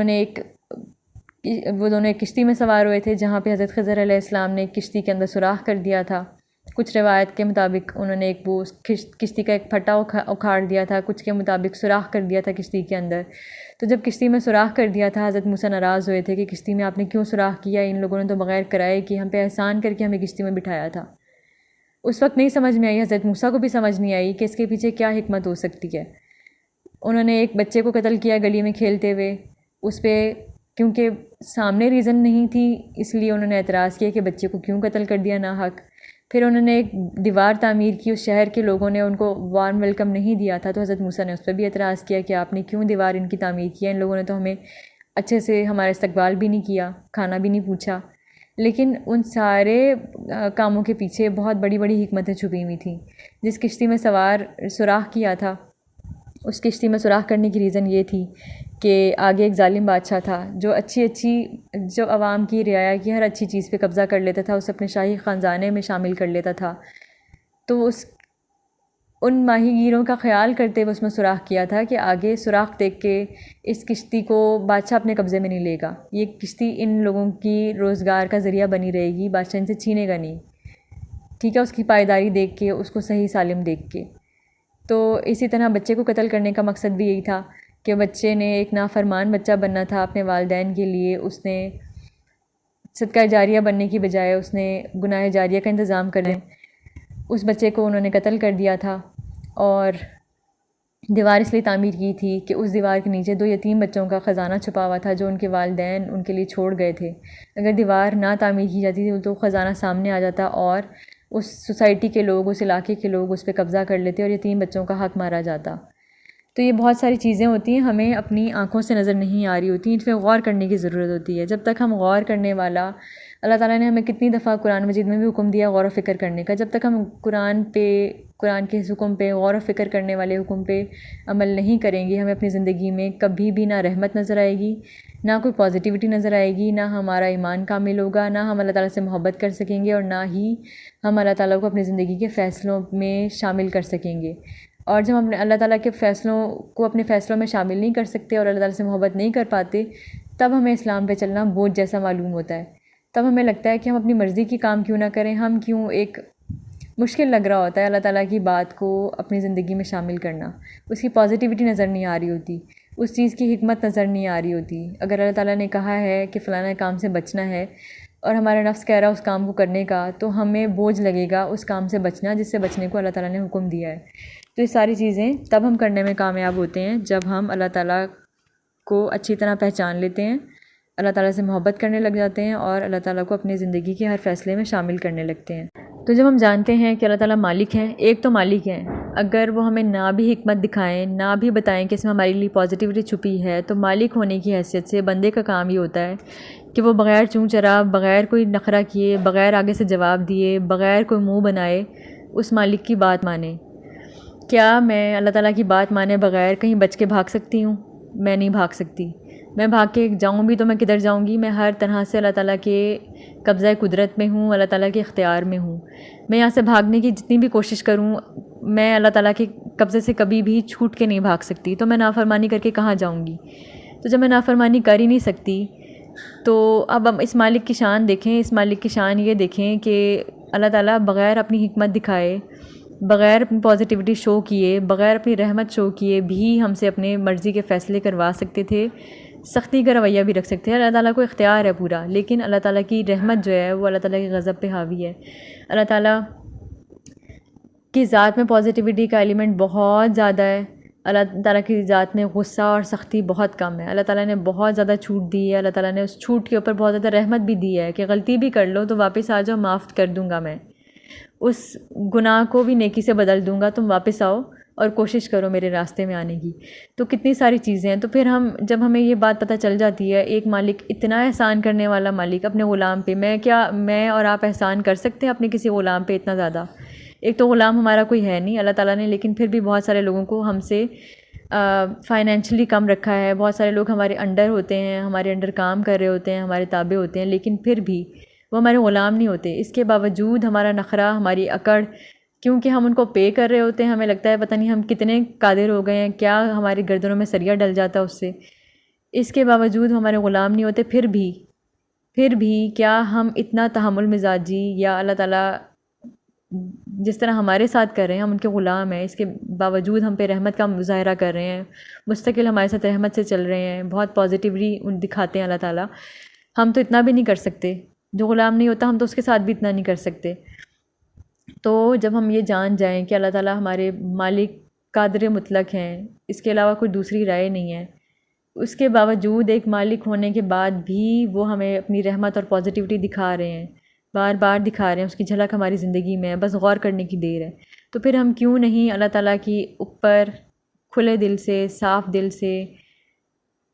दोनों एक किश्ती में सवार हुए थे जहाँ पे हज़रत ख़िज़र अलैहिस्सलाम ने किश्ती के अंदर सुराख कर दिया था। कुछ रिवायत के मुताबिक उन्होंने एक वो किश्ती का एक फटा उखाड़ दिया था, कुछ के मुताबिक सुराख कर दिया था किश्ती के अंदर। तो जब किश्ती में सुराख कर दिया था, हज़रत मूसा नाराज़ हुए थे कि किश्ती में आपने क्यों सुराख किया, इन लोगों ने तो बग़ैर कराए कि हम पे एहसान करके हमें किश्ती में बिठाया था। उस वक्त नहीं समझ में आई, हज़रत मूसा को भी समझ नहीं आई कि इसके पीछे क्या हिकमत हो सकती है। उन्होंने एक बच्चे को कत्ल किया गली में खेलते हुए, उस पर क्योंकि सामने रीज़न नहीं थी इसलिए उन्होंने एतराज़ किया कि बच्चे को क्यों कत्ल कर दिया ना हक। फिर उन्होंने एक दीवार तामीर की, उस शहर के लोगों ने उनको वार्म वेलकम नहीं दिया था, तो हज़रत मूसा ने उस पर भी एतराज़ किया कि आपने क्यों दीवार इनकी तामीर किया, इन लोगों ने तो हमें अच्छे से हमारा इस्तकबाल भी नहीं किया, खाना भी नहीं पूछा। लेकिन उन सारे कामों के पीछे बहुत बड़ी बड़ी हिकमतें छुपी हुई थी। जिस किश्ती में सवार सुराख किया था, उस किश्ती में सुराख करने की रीज़न ये थी कि आगे एक ज़ालिम बादशाह था जो आवाम की, रियाया की हर अच्छी चीज़ पे कब्ज़ा कर लेता था, उसे अपने शाही ख़ानदाने में शामिल कर लेता था। तो उन माहीगीरों का ख्याल करते हुए उसमें सुराख किया था कि आगे सुराख देख के इस किश्ती को बादशाह अपने कब्ज़े में नहीं लेगा, ये किश्ती इन लोगों की रोज़गार का ज़रिया बनी रहेगी, बादशाह इनसे छीनेगा नहीं। ठीक है, उसकी पायदारी देख के, उसको सही सालिम देख के। तो इसी तरह बच्चे को कत्ल करने का मकसद भी यही था कि बच्चे ने एक नाफरमान बच्चा बनना था अपने वालिदैन के लिए। उसने सदका जारिया बनने की बजाय उसने गुनाह जारिया का इंतज़ाम कर लें, उस बच्चे को उन्होंने कत्ल कर दिया था। और दीवार इसलिए तामीर की थी कि उस दीवार के नीचे 2 यतीम बच्चों का ख़जाना छुपा हुआ था जो उनके वालिदैन उनके लिए छोड़ गए थे। अगर दीवार ना तामीर की जाती थी तो ख़जाना सामने आ जाता और उस सोसाइटी के लोग, उस इलाके के लोग उस पे कब्ज़ा कर लेते और यतीम बच्चों का हक़ मारा जाता। तो ये बहुत सारी चीज़ें होती हैं, हमें अपनी आँखों से नज़र नहीं आ रही होती, इन पर गौर करने की ज़रूरत होती है। जब तक हम गौर करने वाला, अल्लाह ताला ने हमें कितनी दफ़ा कुरान मजीद में भी हुक्म दिया गौर व फ़िक्र करने का, जब तक हम कुरान के इस हुक्म पे, गौर व फ़िक्र करने वाले हुक्म पे अमल नहीं करेंगे, हमें अपनी ज़िंदगी में कभी भी ना रहमत नज़र आएगी, ना कोई पॉजिटिविटी नज़र आएगी, ना हमारा ईमान कामिल होगा, ना हम अल्लाह ताला से मोहब्बत कर सकेंगे और ना ही हम अल्लाह ताला को अपनी ज़िंदगी के फ़ैसलों में शामिल कर सकेंगे। और जब हम अल्लाह ताला के फ़ैसलों को अपने फ़ैसलों में शामिल नहीं कर सकते और अल्लाह ताला से मोहब्बत नहीं कर पाते, तब हमें इस्लाम पे चलना बोझ जैसा मालूम होता है। तब हमें लगता है कि हम अपनी मर्ज़ी की काम क्यों ना करें, हम क्यों, एक मुश्किल लग रहा होता है अल्लाह ताला की बात को अपनी ज़िंदगी में शामिल करना। उसकी पॉजिटिविटी नज़र नहीं आ रही होती, उस चीज़ की हिकमत नज़र नहीं आ रही होती। अगर अल्लाह ताला ने कहा है कि फ़लाना काम से बचना है और हमारा नफ्स कह रहा है उस काम को करने का, तो हमें बोझ लगेगा उस काम से बचना जिससे बचने को अल्लाह ताला ने हुक्म दिया है। तो ये सारी चीज़ें तब हम करने में कामयाब होते हैं जब हम अल्लाह ताला को अच्छी तरह पहचान लेते हैं, अल्लाह ताला से मोहब्बत करने लग जाते हैं और अल्लाह ताला को अपनी ज़िंदगी के हर फ़ैसले में शामिल करने लगते हैं। तो जब हम जानते हैं कि अल्लाह ताला मालिक हैं, एक तो मालिक हैं, अगर वो हमें ना भी हिकमत दिखाएं, ना भी बताएं कि इसमें हमारे लिए पॉजिटिविटी छुपी है, तो मालिक होने की हैसियत से बंदे का काम ये होता है कि वो बग़ैर चूँ चरा, बग़ैर कोई नखरा किए, बग़ैर आगे से जवाब दिए, बग़ैर कोई मुँह बनाए उस मालिक की बात माने। क्या मैं अल्लाह ताला की बात माने बग़ैर कहीं बच के भाग सकती हूँ? मैं नहीं भाग सकती। मैं भाग के जाऊँ भी तो मैं किधर जाऊँगी? मैं हर तरह से अल्लाह ताला के कब्ज़ा कुदरत में हूँ, अल्लाह ताला के इख्तियार में हूँ। मैं यहाँ से भागने की जितनी भी कोशिश करूँ, मैं अल्लाह ताला के कब्ज़े से कभी भी छूट के नहीं भाग सकती। तो मैं नाफरमानी करके कहाँ जाऊँगी? तो जब मैं नाफरमानी कर ही नहीं सकती, तो अब हम इस मालिक की शान देखें। इस मालिक की शान ये देखें कि अल्लाह ताला बग़ैर अपनी हिकमत दिखाए, बग़ैर अपनी पॉजिटिविटी शो किए, बग़ैर अपनी रहमत शो किए भी हमसे अपने मर्ज़ी के फ़ैसले करवा सकते थे, सख्ती का रवैया भी रख सकते हैं। अल्लाह ताला को इख्तियार है पूरा, लेकिन अल्लाह ताला की रहमत जो है वो अल्लाह ताला के गज़ब पे हावी है। अल्लाह ताला की ज़ात में पॉजिटिविटी का एलिमेंट बहुत ज़्यादा है। अल्लाह ताला की ज़ात में गुस्सा और सख्ती बहुत कम है। अल्लाह ताला ने बहुत ज़्यादा छूट दी है। अल्लाह ताला ने उस छूट के ऊपर बहुत ज़्यादा रहमत भी दी है कि गलती भी कर लो तो वापस आ जाओ, माफ़ कर दूँगा मैं। उस गुनाह को भी नेकी से बदल दूँगा, तुम वापस आओ और कोशिश करो मेरे रास्ते में आने की। तो कितनी सारी चीज़ें हैं। तो फिर जब हमें ये बात पता चल जाती है, एक मालिक इतना एहसान करने वाला मालिक अपने ग़ुलाम पे, मैं और आप एहसान कर सकते हैं अपने किसी ग़ुलाम पे इतना ज़्यादा? एक तो ग़ुलाम हमारा कोई है नहीं अल्लाह ताला ने, लेकिन फिर भी बहुत सारे लोगों को हमसे फ़ाइनेंशियली कम रखा है। बहुत सारे लोग हमारे अंडर होते हैं, हमारे अंडर काम कर रहे होते हैं, हमारे ताबे होते हैं, लेकिन फिर भी वो हमारे ग़ुलाम नहीं होते। इसके बावजूद हमारा नखरा, हमारी अकड़, क्योंकि हम उनको पे कर रहे होते हैं, हमें लगता है पता नहीं हम कितने कादिर हो गए हैं, क्या हमारी गर्दनों में सरिया डल जाता उससे। इसके बावजूद हमारे ग़ुलाम नहीं होते। फिर भी क्या हम इतना तहम्मुल मिजाजी, या अल्लाह ताला जिस तरह हमारे साथ कर रहे हैं, हम उनके ग़ुलाम हैं, इसके बावजूद हम पे रहमत का मुज़ाहरा कर रहे हैं, मुस्तकिल हमारे साथ रहमत से चल रहे हैं, बहुत पॉजिटिवली दिखाते हैं अल्लाह ताला। हम तो इतना भी नहीं कर सकते। जो ग़ुलाम नहीं होता हम तो उसके साथ भी इतना नहीं कर सकते। तो जब हम ये जान जाएं कि अल्लाह ताला हमारे मालिक कादिर मुतलक हैं, इसके अलावा कोई दूसरी राय नहीं है, उसके बावजूद एक मालिक होने के बाद भी वो हमें अपनी रहमत और पॉजिटिविटी दिखा रहे हैं, बार बार दिखा रहे हैं, उसकी झलक हमारी ज़िंदगी में है, बस गौर करने की देर है। तो फिर हम क्यों नहीं अल्लाह ताला की ऊपर खुले दिल से, साफ़ दिल से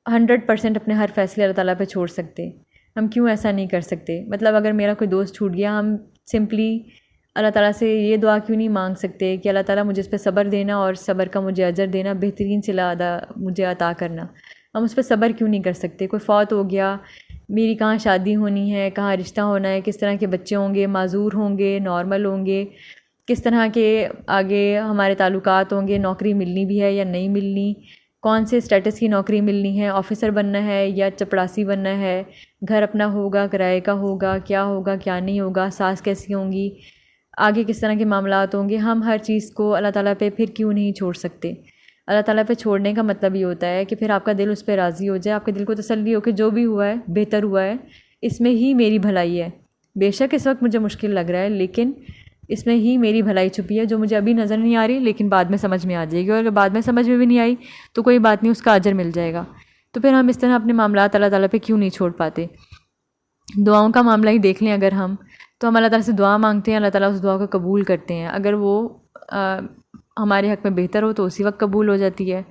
100% अपने हर फ़ैसले अल्लाह ताला पे छोड़ सकते? हम क्यों ऐसा नहीं कर सकते? मतलब अगर मेरा कोई दोस्त छूट गया, हम सिंपली अल्लाह ताला से ये दुआ क्यों नहीं मांग सकते कि अल्लाह ताला मुझे इस पर सब्र देना और सब्र का मुझे अजर देना, बेहतरीन सिला मुझे अता करना। हम उस पर सब्र क्यों नहीं कर सकते? कोई फ़ौत हो गया, मेरी कहाँ शादी होनी है, कहाँ रिश्ता होना है, किस तरह के बच्चे होंगे, माजूर होंगे, नॉर्मल होंगे, किस तरह के आगे हमारे ताल्लुकात होंगे, नौकरी मिलनी भी है या नहीं मिलनी, कौन से स्टेटस की नौकरी मिलनी है, ऑफ़िसर बनना है या चपड़ासी बनना है, घर अपना होगा, किराए का होगा, क्या होगा क्या नहीं होगा, सास कैसी होंगी, आगे किस तरह के मामलात होंगे। हम हर चीज़ को अल्लाह ताला पे फिर क्यों नहीं छोड़ सकते? अल्लाह ताला पे छोड़ने का मतलब ये होता है कि फिर आपका दिल उस पर राज़ी हो जाए, आपके दिल को तसल्ली हो कि जो भी हुआ है बेहतर हुआ है, इसमें ही मेरी भलाई है। बेशक इस वक्त मुझे मुश्किल लग रहा है, लेकिन इसमें ही मेरी भलाई छुपी है, जो मुझे अभी नज़र नहीं आ रही लेकिन बाद में समझ में आ जाएगी। और अगर बाद में समझ में भी नहीं आई तो कोई बात नहीं, उसका अजर मिल जाएगा। तो फिर हम इस तरह अपने मामलात अल्लाह ताला पे क्यों नहीं छोड़ पाते। दुआओं का मामला ही देख लें अगर हम, तो हम अल्लाह ताला से दुआ मांगते हैं, अल्लाह ताला उस दुआ को कबूल करते हैं। अगर वो हमारे हक़ में बेहतर हो तो उसी वक्त कबूल हो जाती है,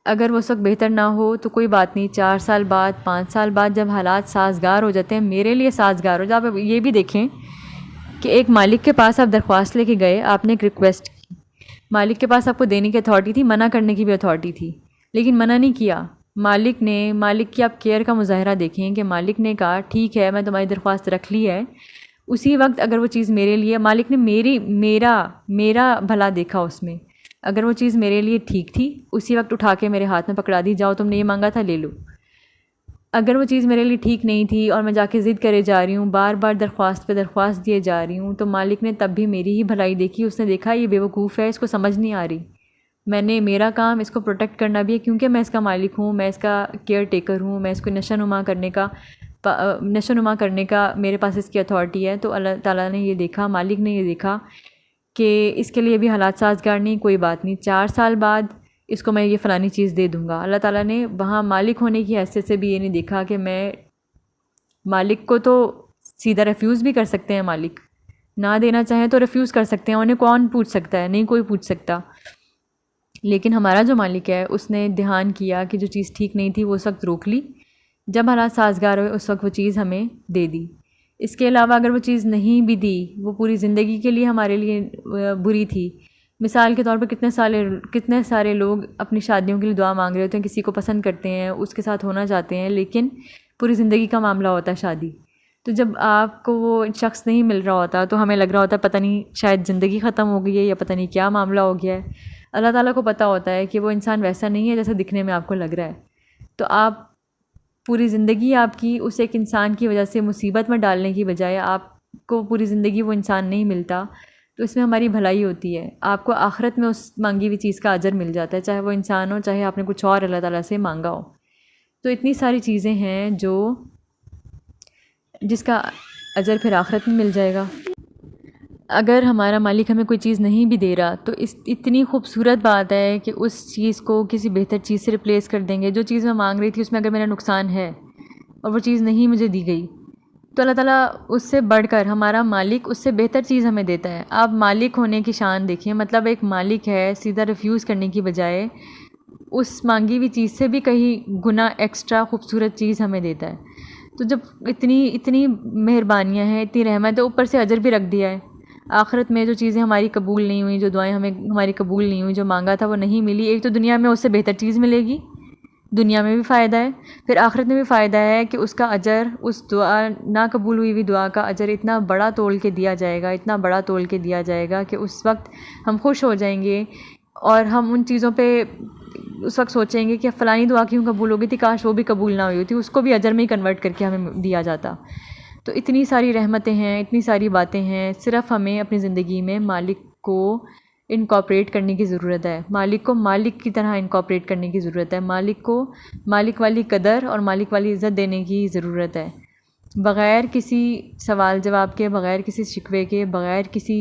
अगर वो वक्त बेहतर ना हो तो कोई बात नहीं, 4 साल बाद 5 साल बाद जब हालात साजगार हो जाते हैं, मेरे लिए साजगार हो जाए। आप ये भी देखें कि एक मालिक के पास आप दरख्वास्त लेके गए, आपने एक रिक्वेस्ट की, मालिक के पास आपको देने की अथॉरिटी थी, मना करने की भी अथॉरिटी थी, लेकिन मना नहीं किया मालिक की आप केयर का मुजाहरा देखें कि मालिक ने कहा ठीक है मैं तुम्हारी दरख्वास्त रख ली है। उसी वक्त अगर वो चीज़ मेरे लिए, मालिक ने मेरा भला देखा उसमें, अगर वो चीज़ मेरे लिए ठीक थी उसी वक्त उठा के मेरे हाथ में पकड़ा दी, जाओ तुमने ये मांगा था ले लो। अगर वो चीज़ मेरे लिए ठीक नहीं थी और मैं जाके ज़िद करे जा रही हूँ, बार बार दरख्वास्त पे दरख्वास्त दिए जा रही हूँ, तो मालिक ने तब भी मेरी ही भलाई देखी। उसने देखा ये बेवकूफ़ है, इसको समझ नहीं आ रही, मैंने मेरा काम इसको प्रोटेक्ट करना भी है क्योंकि मैं इसका मालिक हूँ, मैं इसका केयर टेकर हूँ, मैं इसको नशोनुमा करने का मेरे पास इसकी अथॉरिटी है। तो अल्लाह ताला ने ये देखा, मालिक ने ये देखा कि इसके लिए भी हालात साजगार नहीं, कोई बात नहीं, 4 साल बाद इसको मैं ये फ़लानी चीज़ दे दूँगा। अल्लाह ताला ने वहाँ मालिक होने की हैसियत से भी ये नहीं देखा कि मैं, मालिक को तो सीधा रिफ्यूज़ भी कर सकते हैं, मालिक ना देना चाहें तो रिफ्यूज़ कर सकते हैं, उन्हें कौन पूछ सकता है, नहीं कोई पूछ सकता। लेकिन हमारा जो मालिक है उसने ध्यान किया कि जो चीज़ ठीक नहीं थी वो उस वक्त रोक ली, जब हालात साजगार हुए उस वक्त वो चीज़ हमें दे दी। इसके अलावा अगर वो चीज़ नहीं भी दी, वो पूरी ज़िंदगी के लिए हमारे लिए बुरी थी। मिसाल के तौर पर कितने सारे लोग अपनी शादियों के लिए दुआ मांग रहे होते हैं, किसी को पसंद करते हैं, उसके साथ होना चाहते हैं, लेकिन पूरी ज़िंदगी का मामला होता है शादी। तो जब आपको वो शख्स नहीं मिल रहा होता तो हमें लग रहा होता है पता नहीं शायद ज़िंदगी ख़त्म हो गई है या पता नहीं क्या मामला हो गया है। अल्लाह ताला को पता होता है कि वो इंसान वैसा नहीं है जैसा दिखने में आपको लग रहा है। तो आप पूरी ज़िंदगी आपकी उस एक इंसान की वजह से मुसीबत में डालने की बजाय आपको पूरी ज़िंदगी वो इंसान नहीं मिलता, तो इसमें हमारी भलाई होती है। आपको आखिरत में उस मांगी हुई चीज़ का अजर मिल जाता है, चाहे वो इंसान हो, चाहे आपने कुछ और अल्लाह ताला से मांगा हो। तो इतनी सारी चीज़ें हैं जिसका अजर फिर आखिरत में मिल जाएगा। अगर हमारा मालिक हमें कोई चीज़ नहीं भी दे रहा तो इतनी खूबसूरत बात है कि उस चीज़ को किसी बेहतर चीज़ से रिप्लेस कर देंगे। जो चीज़ मैं मांग रही थी उसमें अगर मेरा नुकसान है और वो चीज़ नहीं मुझे दी गई, तो अल्लाह ताला उससे बढ़कर, हमारा मालिक उससे बेहतर चीज़ हमें देता है। आप मालिक होने की शान देखिए, मतलब एक मालिक है, सीधा रिफ्यूज़ करने की बजाय उस मांगी हुई चीज़ से भी कहीं गुना एक्स्ट्रा खूबसूरत चीज़ हमें देता है। तो जब इतनी मेहरबानियाँ हैं, इतनी रहमत है, ऊपर से अजर भी रख दिया है। आखिरत में जो चीज़ें हमारी कबूल नहीं हुई, जो दुआएं हमारी कबूल नहीं हुई, जो मांगा था वो नहीं मिली, एक तो दुनिया में उससे बेहतर चीज़ मिलेगी, दुनिया में भी फ़ायदा है, फिर आखिरत में भी फ़ायदा है कि उसका अजर, उस दुआ ना कबूल हुई हुई दुआ का अजर इतना बड़ा तोल के दिया जाएगा, इतना बड़ा तोल के दिया जाएगा कि उस वक्त हम खुश हो जाएंगे और हम उन चीज़ों पे उस वक्त सोचेंगे कि फ़लानी दुआ क्यों कबूल हो गई थी, काश वो भी कबूल ना हुई होती, उसको भी अजर में ही कन्वर्ट करके हमें दिया जाता। तो इतनी सारी रहमतें हैं, इतनी सारी बातें हैं, सिर्फ़ हमें अपनी ज़िंदगी में मालिक को इनकॉर्पोरेट करने की ज़रूरत है, मालिक को मालिक की तरह इनकॉर्पोरेट करने की ज़रूरत है, मालिक को मालिक वाली कदर और मालिक वाली इज़्ज़त देने की ज़रूरत है, बग़ैर किसी सवाल जवाब के, बग़ैर किसी शिकवे के, बग़ैर किसी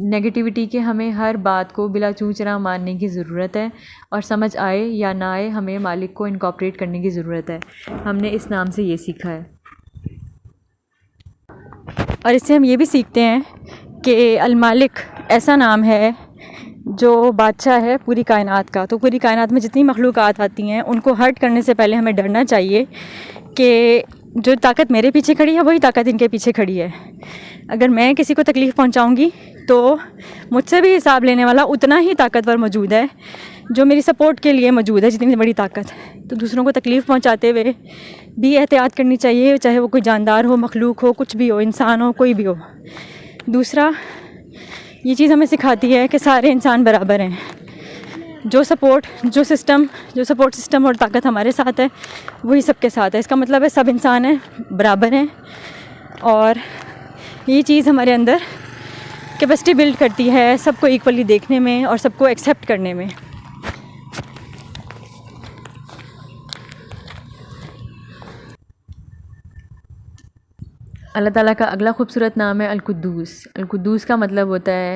नेगेटिविटी के हमें हर बात को बिला चूँ-चरा मानने की ज़रूरत है। और समझ आए या ना आए, हमें मालिक को इनकॉर्पोरेट करने की ज़रूरत है। हमने इस नाम से ये सीखा है। और इससे हम ये भी सीखते हैं कि अल मालिक ऐसा नाम है जो बादशाह है पूरी कायनात का। तो पूरी कायनात में जितनी मखलूक़ात आती हैं उनको हर्ट करने से पहले हमें डरना चाहिए कि जो ताकत मेरे पीछे खड़ी है वही ताकत इनके पीछे खड़ी है। अगर मैं किसी को तकलीफ़ पहुंचाऊंगी तो मुझसे भी हिसाब लेने वाला उतना ही ताकतवर मौजूद है जो मेरी सपोर्ट के लिए मौजूद है, जितनी बड़ी ताकत। तो दूसरों को तकलीफ़ पहुंचाते हुए भी एहतियात करनी चाहिए, चाहे वो कोई जानदार हो, मखलूक हो, कुछ भी हो, इंसान हो, कोई भी हो। दूसरा, ये चीज़ हमें सिखाती है कि सारे इंसान बराबर हैं। जो सपोर्ट सिस्टम और ताकत हमारे साथ है वही सबके साथ है। इसका मतलब है सब इंसान हैं, बराबर हैं। और ये चीज़ हमारे अंदर कैपेसिटी बिल्ड करती है सबको इक्वली देखने में और सबको एक्सेप्ट करने में। अल्लाह ताला का अगला खूबसूरत नाम है अल-कुद्दूस। अल-कुद्दूस का मतलब होता है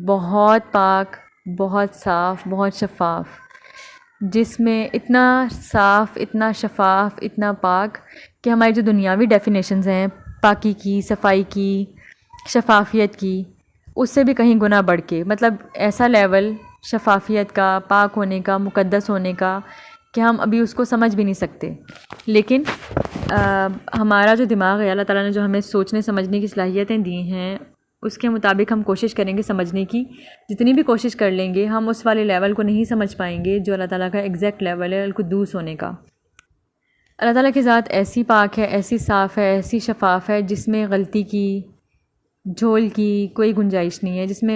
बहुत पाक, बहुत साफ़, बहुत शफ़ाफ़, जिसमें इतना साफ़, इतना शफ़ाफ़, इतना पाक कि हमारी जो दुनियावी डेफिनेशंस हैं पाकी की, सफाई की, शफ़ाफ़ियत की, उससे भी कहीं गुना बढ़ के, मतलब ऐसा लेवल शफ़ाफ़ियत का, पाक होने का, मुक़द्दस होने का कि हम अभी उसको समझ भी नहीं सकते। लेकिन हमारा जो दिमाग है, अल्लाह ताला ने जो हमें सोचने समझने की सलाहियतें दी हैं, उसके मुताबिक हम कोशिश करेंगे समझने की। जितनी भी कोशिश कर लेंगे हम उस वाले लेवल को नहीं समझ पाएंगे जो अल्लाह ताला का एग्जैक्ट लेवल है अल-कुद्दूस होने का। अल्लाह ताला की ज़ात ऐसी पाक है, ऐसी साफ़ है, ऐसी शफ़ाफ़ है, जिसमें गलती की, झोल की कोई गुंजाइश नहीं है, जिसमें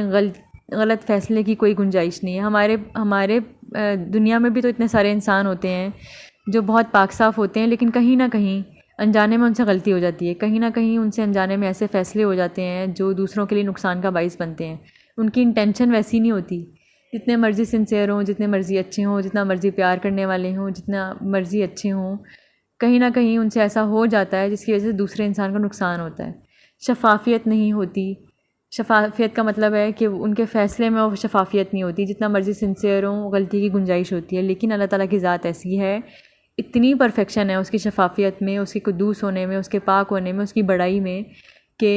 गलत फ़ैसले की कोई गुंजाइश नहीं है। हमारे हमारे दुनिया में भी तो इतने सारे इंसान होते हैं जो बहुत पाक साफ़ होते हैं, लेकिन कहीं ना कहीं अनजाने में उनसे गलती हो जाती है, कहीं ना कहीं उनसे अनजाने में ऐसे फ़ैसले हो जाते हैं जो दूसरों के लिए नुकसान का बाइस बनते हैं। उनकी इंटेंशन वैसी नहीं होती, जितने मर्ज़ी सिंसियर हों, जितने मर्ज़ी अच्छे हों, जितना मर्ज़ी प्यार करने वाले हों, जितना मर्ज़ी अच्छे हों, कहीं ना कहीं उनसे ऐसा हो जाता है जिसकी वजह से दूसरे इंसान को नुकसान होता है। शफ़ाफ़ियत नहीं होती। शफ़ाफ़ियत का मतलब है कि उनके फ़ैसले में वो शफ़ाफ़ियत नहीं होती, जितना मर्ज़ी सिंसियर हों गलती की गुंजाइश होती है। लेकिन अल्लाह ताला की ज़ात ऐसी है, इतनी परफेक्शन है उसकी शफ़ाफ़ियत में, उसके कुद्दूस होने में, उसके पाक होने में, उसकी बड़ाई में, कि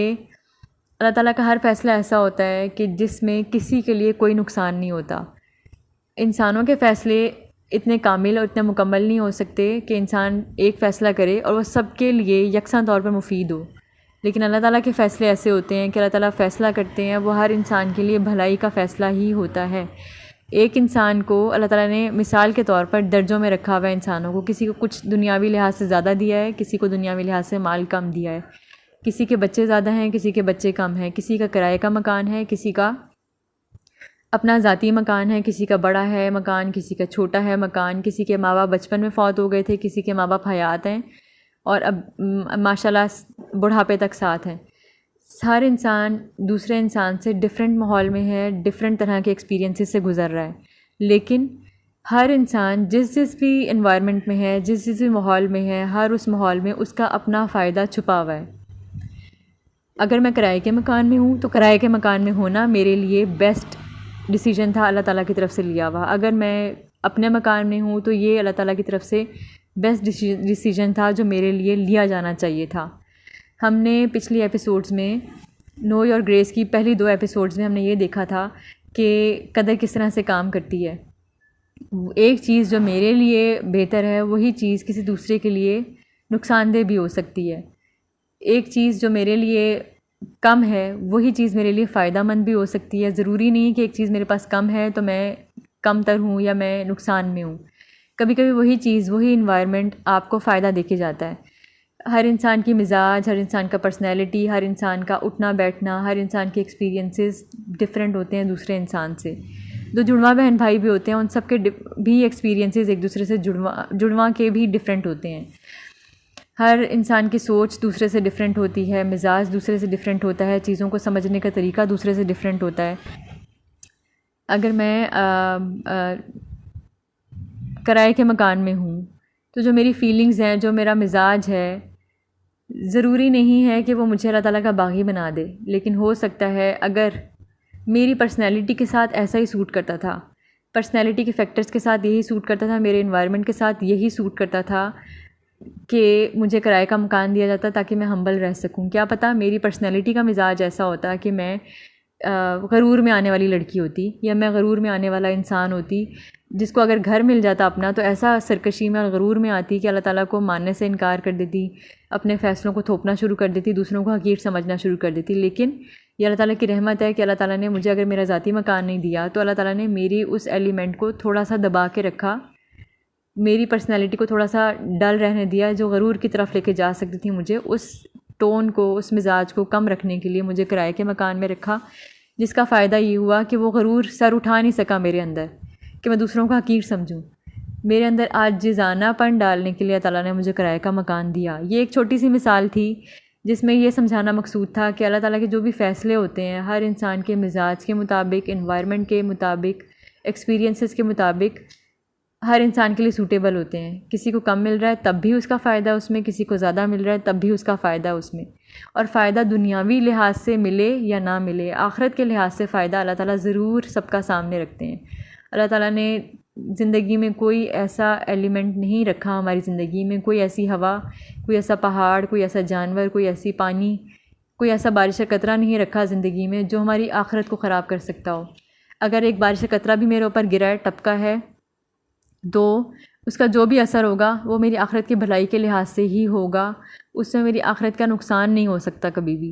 अल्लाह ताला का हर फ़ैसला ऐसा होता है कि जिसमें किसी के लिए कोई नुकसान नहीं होता। इंसानों के फ़ैसले इतने कामिल और इतने मुकम्मल नहीं हो सकते कि इंसान एक फ़ैसला करे और वह सबके लिए यकसा तौर पर मुफीद हो। लेकिन अल्लाह ताला के फ़ैसले ऐसे होते हैं कि अल्लाह ताला फ़ैसला करते हैं वो हर इंसान के लिए भलाई का फ़ैसला ही होता है। एक इंसान को अल्लाह ताला ने मिसाल के तौर पर दर्जों में रखा हुआ है इंसानों को। किसी को कुछ दुनियावी लिहाज से ज़्यादा दिया है, किसी को दुनियावी लिहाज से माल कम दिया है, किसी के बच्चे ज़्यादा हैं, किसी के बच्चे कम हैं, किसी का किराए का मकान है, किसी का अपना ज़ाती मकान है, किसी का बड़ा है मकान, किसी का छोटा है मकान, किसी के माँ बाप बचपन में फ़ौत हो गए थे, किसी के माँ बाप हयात हैं और अब माशाल्लाह बुढ़ापे तक साथ हैं। हर इंसान दूसरे इंसान से डिफरेंट माहौल में है, डिफरेंट तरह के एक्सपीरियंसेस से गुज़र रहा है, लेकिन हर इंसान जिस जिस भी इन्वायरमेंट में है, जिस जिस भी माहौल में है, हर उस माहौल में उसका अपना फ़ायदा छुपा हुआ है। अगर मैं किराए के मकान में हूँ तो किराए के मकान में होना मेरे लिए बेस्ट डिसीजन था, अल्लाह ताला की तरफ से लिया हुआ। अगर मैं अपने मकान में हूँ तो ये अल्लाह ताला की तरफ से बेस्ट डिसीजन था जो मेरे लिए लिया जाना चाहिए था। हमने पिछली एपिसोड्स में नो योर ग्रेस की पहली 2 एपिसोड्स में हमने ये देखा था कि कदर किस तरह से काम करती है। एक चीज़ जो मेरे लिए बेहतर है वही चीज़ किसी दूसरे के लिए नुकसानदेह भी हो सकती है। एक चीज़ जो मेरे लिए कम है वही चीज़ मेरे लिए फ़ायदा मंद भी हो सकती है। ज़रूरी नहीं कि एक चीज़ मेरे पास कम है तो मैं कमतर हूँ या मैं नुकसान में हूँ। कभी कभी वही चीज़, वही इन्वायरमेंट आपको फ़ायदा देके जाता है। हर इंसान की मिजाज, हर इंसान का पर्सनैलिटी, हर इंसान का उठना बैठना, हर इंसान के एक्सपीरियंसेस डिफरेंट होते हैं दूसरे इंसान से। जो जुड़वा बहन भाई भी होते हैं उन सब के भी एक्सपीरियंसेस एक दूसरे से जुड़वा के भी डिफरेंट होते हैं। हर इंसान की सोच दूसरे से डिफरेंट होती है, मिजाज दूसरे से डिफरेंट होता है, चीज़ों को समझने का तरीका दूसरे से डिफरेंट होता है। अगर मैं किराए के मकान में हूँ तो जो मेरी फ़ीलिंग्स हैं, जो मेरा मिजाज है, ज़रूरी नहीं है कि वो मुझे अल्लाह ताला का बागी बना दे, लेकिन हो सकता है अगर मेरी पर्सनैलिटी के साथ ऐसा ही सूट करता था, पर्सनैलिटी के फैक्टर्स के साथ यही सूट करता था, मेरे इन्वायरमेंट के साथ यही सूट करता था कि मुझे किराए का मकान दिया जाता ताकि मैं हम्बल रह सकूं। क्या पता मेरी पर्सनैलिटी का मिजाज ऐसा होता कि मैं गरूर में आने वाली लड़की होती, या मैं गरूर में आने वाला इंसान होती जिसको अगर घर मिल जाता अपना तो ऐसा सरकशी में और गरूर में आती कि अल्लाह ताला को मानने से इनकार कर देती, अपने फ़ैसलों को थोपना शुरू कर देती, दूसरों को हकीर समझना शुरू कर देती। लेकिन ये अल्लाह ताला की रहमत है कि अल्लाह ताला ने मुझे अगर मेरा ज़ाती मकान नहीं दिया तो अल्लाह ताला ने मेरी उस एलिमेंट को थोड़ा सा दबा के रखा, मेरी पर्सनैलिटी को थोड़ा सा डल रहने दिया, जो गरूर की तरफ लेके जा सकती थी मुझे, उस टोन को, उस मिजाज को कम रखने के लिए मुझे किराए के मकान में रखा, जिसका फ़ायदा ये हुआ कि वो गरूर सर उठा नहीं सका मेरे अंदर कि मैं दूसरों को हकीर समझूं। मेरे अंदर आजिज़ानापन डालने के लिए अल्लाह ताला ने मुझे किराए का मकान दिया। ये एक छोटी सी मिसाल थी जिसमें ये समझाना मकसूद था कि अल्लाह ताला के जो भी फ़ैसले होते हैं हर इंसान के मिजाज के मुताबिक, इन्वायरमेंट के मुताबिक, एक्सपीरियंसेस के मुताबिक हर इंसान के लिए सूटेबल होते हैं। किसी को कम मिल रहा है तब भी उसका फ़ायदा उसमें, किसी को ज़्यादा मिल रहा है तब भी उसका फ़ायदा उसमें। और फ़ायदा दुनियावी लिहाज से मिले या ना मिले, आखिरत के लिहाज से फ़ायदा अल्लाह ताला ज़रूर सबका सामने रखते हैं। अल्लाह ताला ने ज़िंदगी में कोई ऐसा एलिमेंट नहीं रखा, हमारी ज़िंदगी में कोई ऐसी हवा, कोई ऐसा पहाड़, कोई ऐसा जानवर, कोई ऐसी पानी, कोई ऐसा बारिश का कतरा नहीं रखा ज़िंदगी में जो हमारी आखिरत को ख़राब कर सकता हो। अगर एक बारिश का कतरा भी मेरे ऊपर गिरा है, टपका है, तो उसका जो भी असर होगा वो मेरी आखिरत की भलाई के लिहाज से ही होगा, उसमें मेरी आखिरत का नुकसान नहीं हो सकता कभी भी।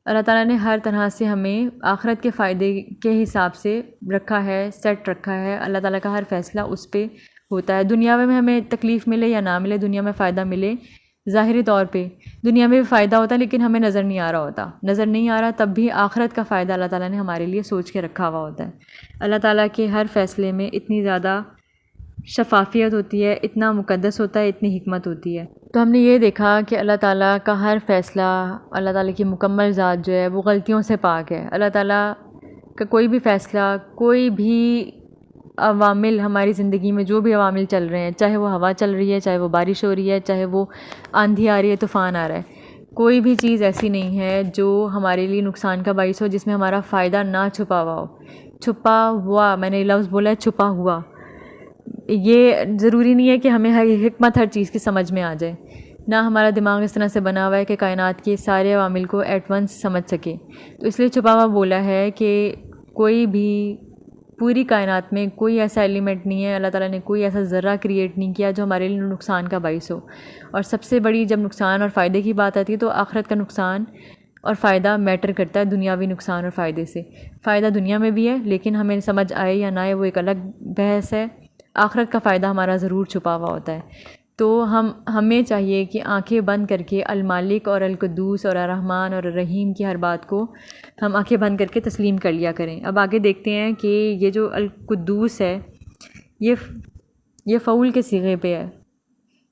अल्लाह ताला ने हर तरह से हमें आखिरत के फ़ायदे के हिसाब से रखा है, सेट रखा है। अल्लाह ताला का हर फ़ैसला उस पे होता है। दुनिया में हमें तकलीफ़ मिले या ना मिले, दुनिया में फ़ायदा मिले, ज़ाहिरी तौर पे दुनिया में भी फ़ायदा होता है लेकिन हमें नज़र नहीं आ रहा होता। नज़र नहीं आ रहा तब भी आखिरत का फ़ायदा अल्लाह ताला ने हमारे लिए सोच के रखा हुआ होता है। अल्लाह ताला के हर फ़ैसले में इतनी ज़्यादा शफाफियत होती है, इतना मुक़द्दस होता है, इतनी हिकमत होती है। तो हमने ये देखा कि अल्लाह ताला का हर फ़ैसला, अल्लाह ताला की मुकम्मल ज़ात जो है वो गलतियों से पाक है। अल्लाह ताला का कोई भी फ़ैसला, कोई भी अवामिल हमारी ज़िंदगी में जो भी अवामिल चल रहे हैं, चाहे वो हवा चल रही है, चाहे वो बारिश हो रही है, चाहे वो आंधी आ रही है, तूफ़ान आ रहा है, कोई भी चीज़ ऐसी नहीं है जो हमारे लिए नुकसान का बाइस हो, जिसमें हमारा फ़ायदा ना छुपा हुआ हो। छुपा हुआ, मैंने लफ्ज़ बोला है छुपा हुआ। ये ज़रूरी नहीं है कि हमें हर हिकमत हर चीज़ की समझ में आ जाए, ना हमारा दिमाग इस तरह से बना हुआ है कि कायनात के सारे अवामिल को एट वंस समझ सके। तो इसलिए छुपा हुआ बोला है कि कोई भी, पूरी कायनात में कोई ऐसा एलिमेंट नहीं है, अल्लाह ताला ने कोई ऐसा ज़र्रा क्रिएट नहीं किया जो हमारे लिए नुकसान का बाइस हो। और सबसे बड़ी जब नुकसान और फ़ायदे की बात आती है तो आखिरत का नुकसान और फ़ायदा मैटर करता है दुनियावी नुकसान और फ़ायदे से। फ़ायदा दुनिया में भी है लेकिन हमें समझ आए या ना आए वो एक अलग बहस है। आखिरत का फ़ायदा हमारा ज़रूर छुपा हुआ होता है। तो हमें चाहिए कि आंखें बंद करके अल मालिक और अल कुद्दूस और रहमान और रहीम की हर बात को हम आंखें बंद करके तस्लीम कर लिया करें। अब आगे देखते हैं कि ये जो अल कुद्दूस है ये फ़ऊल के सीगे पे है,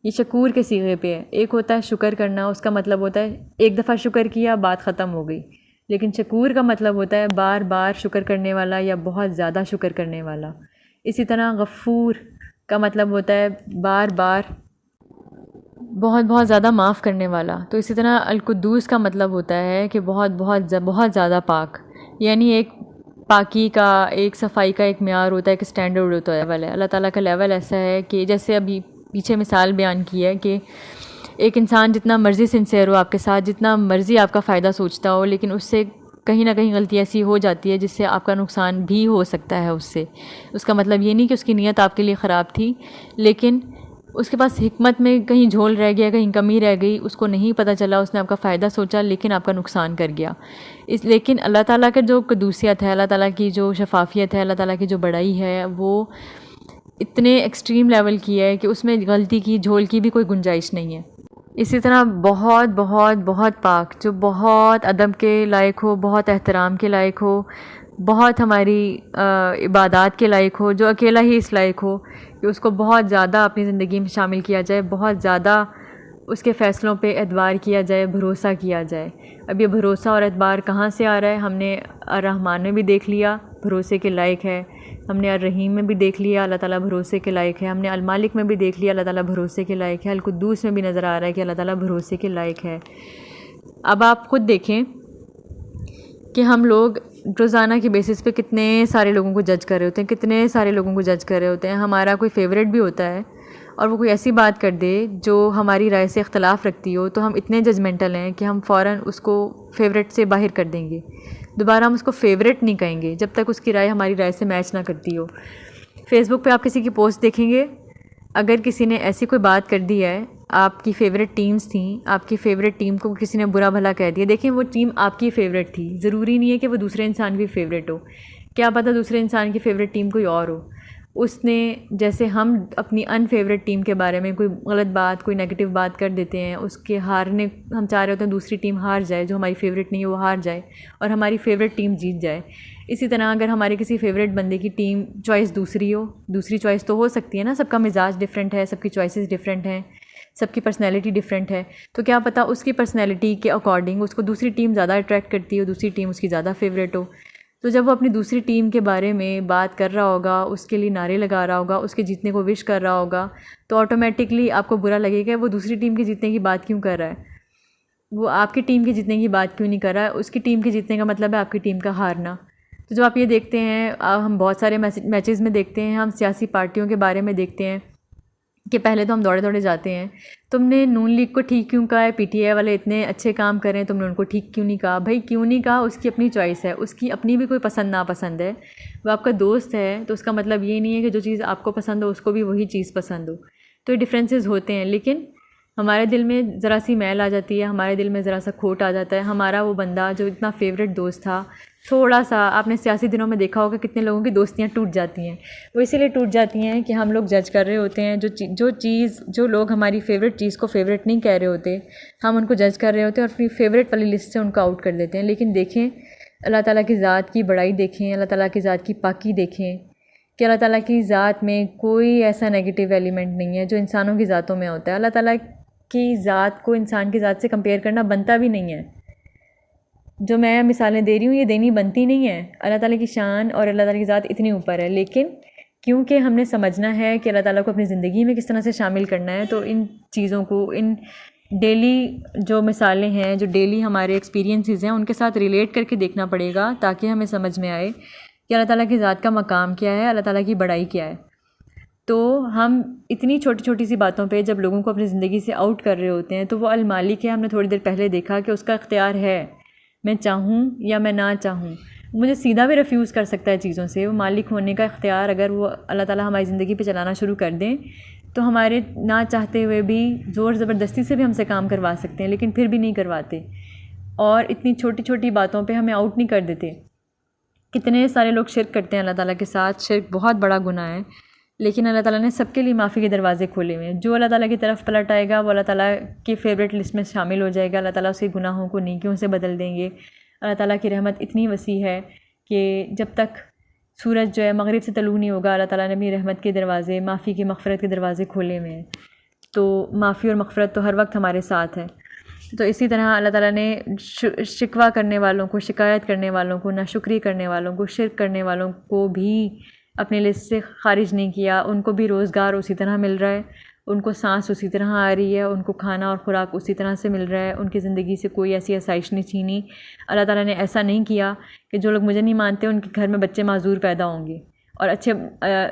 ये शकूर के सीगे पे है। एक होता है शुक्र करना, उसका मतलब होता है एक दफ़ा शुक्र किया बात ख़त्म हो गई। लेकिन शकूर का मतलब होता है बार बार शुक्र करने वाला या बहुत ज़्यादा शुक्र करने वाला। इसी तरह गफ़ूर का मतलब होता है बार बार बहुत बहुत ज़्यादा माफ़ करने वाला। तो इसी तरह अल कुद्दूस का मतलब होता है कि बहुत बहुत बहुत ज़्यादा पाक, यानी एक पाकी का, एक सफ़ाई का एक म्यार होता है, एक स्टैंडर्ड होता है लेवल है। अल्लाह ताला का लेवल ऐसा है कि जैसे अभी पीछे मिसाल बयान की है कि एक इंसान जितना मर्ज़ी सिंसेयर हो आपके साथ, जितना मर्ज़ी आपका फ़ायदा सोचता हो, लेकिन उससे कहीं ना कहीं गलती ऐसी हो जाती है जिससे आपका नुकसान भी हो सकता है उससे। उसका मतलब ये नहीं कि उसकी नीयत आपके लिए ख़राब थी, लेकिन उसके पास हिकमत में कहीं झोल रह गया, कहीं कमी रह गई, उसको नहीं पता चला, उसने आपका फ़ायदा सोचा लेकिन आपका नुकसान कर गया। लेकिन अल्लाह ताला का जो कदूसियत है, अल्लाह ताला की जो शफाफियत है, अल्लाह ताला की जो बड़ाई है, वो इतने एक्सट्रीम लेवल की है कि उसमें गलती की, झोल की भी कोई गुंजाइश नहीं है। इसी तरह बहुत बहुत बहुत पाक, जो बहुत अदब के लायक हो, बहुत एहतराम के लायक हो, बहुत हमारी इबादत के लायक हो, जो अकेला ही इस लायक हो कि उसको बहुत ज़्यादा अपनी ज़िंदगी में शामिल किया जाए, बहुत ज़्यादा उसके फ़ैसलों पे एतबार किया जाए, भरोसा किया जाए। अब ये भरोसा और एतबार कहाँ से आ रहा है? हमने अर्रहमान में भी देख लिया, भरोसे के लायक है। हमने अर्रहीम में भी देख लिया, अल्लाह ताला भरोसे के लायक है। हमने अल मालिक में भी देख लिया, अल्लाह ताला भरोसे के लायक है। अल कुद्दूस में भी नज़र आ रहा है कि अल्लाह ताला भरोसे के लायक है। अब आप ख़ुद देखें कि हम लोग रोज़ाना की बेसिस पे कितने सारे लोगों को जज कर रहे होते हैं, कितने सारे लोगों को जज कर रहे होते हैं। हमारा कोई फ़ेवरेट भी होता है और वो कोई ऐसी बात कर दे जो हमारी राय से इख्तलाफ रखती हो, तो हम इतने जजमेंटल हैं कि हम फ़ौरन उसको फ़ेवरेट से बाहर कर देंगे। दोबारा हम उसको फ़ेवरेट नहीं कहेंगे जब तक उसकी राय हमारी राय से मैच ना करती हो। फ़ेसबुक पे आप किसी की पोस्ट देखेंगे, अगर किसी ने ऐसी कोई बात कर दी है, आपकी फ़ेवरेट टीम्स थी, आपकी फ़ेवरेट टीम को किसी ने बुरा भला कह दिया, देखिए वो टीम आपकी फ़ेवरेट थी, ज़रूरी नहीं है कि वो दूसरे इंसान की फ़ेवरेट हो। क्या पता दूसरे इंसान की फ़ेवरेट टीम कोई और हो। उसने, जैसे हम अपनी अनफेवरेट टीम के बारे में कोई गलत बात, कोई नेगेटिव बात कर देते हैं, उसके हारने हम चाह रहे होते हैं दूसरी टीम हार जाए, जो हमारी फ़ेवरेट नहीं है वो हार जाए और हमारी फ़ेवरेट टीम जीत जाए। इसी तरह अगर हमारे किसी फ़ेवरेट बंदे की टीम चॉइस दूसरी हो, दूसरी चॉइस तो हो सकती है ना, सबका मिजाज डिफरेंट है, सबकी चॉइसेस डिफरेंट हैं, सबकी पर्सनैलिटी डिफरेंट है, तो क्या पता उसकी पर्सनैलिटी के अकॉर्डिंग उसको दूसरी टीम ज़्यादा अट्रैक्ट करती हो, दूसरी टीम उसकी ज़्यादा फेवरेट हो। तो जब वो अपनी दूसरी टीम के बारे में बात कर रहा होगा, उसके लिए नारे लगा रहा होगा, उसके जीतने को विश कर रहा होगा, तो ऑटोमेटिकली आपको बुरा लगेगा वो दूसरी टीम के जीतने की बात क्यों कर रहा है, वो आपकी टीम के जीतने की बात क्यों नहीं कर रहा है। उसकी टीम के जीतने का मतलब है आपकी टीम का हारना। तो जब आप ये देखते हैं, हम बहुत सारे मैचेस में देखते हैं, हम सियासी पार्टियों के बारे में देखते हैं कि पहले तो हम दौड़े दौड़े जाते हैं, तुमने नून लीग को ठीक क्यों कहा है, पीटीआई वाले इतने अच्छे काम कर रहे हैं, तुमने उनको ठीक क्यों नहीं कहा। भाई क्यों नहीं कहा, उसकी अपनी चॉइस है, उसकी अपनी भी कोई पसंद नापसंद है, वो आपका दोस्त है, तो उसका मतलब ये नहीं है कि जो चीज़ आपको पसंद हो उसको भी वही चीज़ पसंद हो। तो ये डिफरेंसेस होते हैं, लेकिन हमारे दिल में ज़रा सी मैल आ जाती है, हमारे दिल में ज़रा सा खोट आ जाता है। हमारा वो बंदा जो इतना फेवरेट दोस्त था, थोड़ा सा, आपने सियासी दिनों में देखा होगा कितने लोगों की दोस्तियाँ टूट जाती हैं। वो इसीलिए टूट जाती हैं कि हम लोग जज कर रहे होते हैं, जो लोग हमारी फ़ेवरेट चीज़ को फ़ेवरेट नहीं कह रहे होते, हम उनको जज कर रहे होते हैं और अपनी फ़ेवरेट वाली लिस्ट से उनको आउट कर देते हैं। लेकिन देखें अल्लाह ताला की ज़ात की बड़ाई देखें, अल्लाह ताला की ज़ात की पाकी देखें कि अल्लाह ताला की ज़ात में कोई ऐसा नेगेटिव एलिमेंट नहीं है जो इंसानों की ज़ातों में होता है। अल्लाह ताला की ज़ात को इंसान की ज़ात से कंपेयर करना बनता भी नहीं है। जो मैं मिसालें दे रही हूँ ये देनी बनती नहीं है। अल्लाह ताला की शान और अल्लाह ताला की ज़ात इतनी ऊपर है, लेकिन क्योंकि हमने समझना है कि अल्लाह ताला को अपनी ज़िंदगी में किस तरह से शामिल करना है, तो इन चीज़ों को, इन डेली जो मिसालें हैं, जो डेली हमारे एक्सपीरियंसेस हैं, उनके साथ रिलेट करके देखना पड़ेगा ताकि हमें समझ में आए कि अल्लाह ताला की ज़ात का मकाम क्या है, अल्लाह ताला की बड़ाई क्या है। तो हम इतनी छोटी छोटी सी बातों पे जब लोगों को अपनी ज़िंदगी से आउट कर रहे होते हैं, तो वो अल-मालिक है। हमने थोड़ी देर पहले देखा कि उसका इख्तियार है, मैं चाहूँ या मैं ना चाहूँ, मुझे सीधा भी रिफ्यूज़ कर सकता है चीज़ों से। वो मालिक होने का इख्तियार अगर वो अल्लाह ताला हमारी ज़िंदगी पे चलाना शुरू कर दें, तो हमारे ना चाहते हुए भी ज़ोर ज़बरदस्ती से भी हमसे काम करवा सकते हैं, लेकिन फिर भी नहीं करवाते और इतनी छोटी छोटी बातों पे हमें आउट नहीं कर देते। कितने सारे लोग शिर्क करते हैं अल्लाह ताला के साथ, शिर्क बहुत बड़ा गुनाह है, लेकिन अल्लाह ताला ने सबके लिए माफ़ी के दरवाज़े खोले हुए हैं। जो अल्लाह ताला की तरफ पलट आएगा वो अल्लाह ताला की फ़ेवरेट लिस्ट में शामिल हो जाएगा। अल्लाह ताला उसके गुनाहों को नेकियों से बदल देंगे। अल्लाह ताला की रहमत इतनी वसी है कि जब तक सूरज जो है मगरिब से तलू नहीं होगा, अल्लाह ताला ने अपनी रहमत के दरवाज़े, माफ़ी के, मग़फ़िरत के दरवाज़े खोले हुए हैं। तो माफ़ी और मग़फ़िरत तो हर वक्त हमारे साथ है। तो इसी तरह अल्लाह ताला ने शिकवा करने वालों को, शिकायत करने वालों को, नाशुक्री करने वालों को, शिर्क करने वालों को भी अपनी लिस्ट से ख़ारिज नहीं किया। उनको भी रोज़गार उसी तरह मिल रहा है, उनको सांस उसी तरह आ रही है, उनको खाना और ख़ुराक उसी तरह से मिल रहा है, उनकी ज़िंदगी से कोई ऐसी आसाइश नहीं छीनी। अल्लाह ताला ने ऐसा नहीं किया कि जो लोग मुझे नहीं मानते उनके घर में बच्चे माजूर पैदा होंगे और अच्छे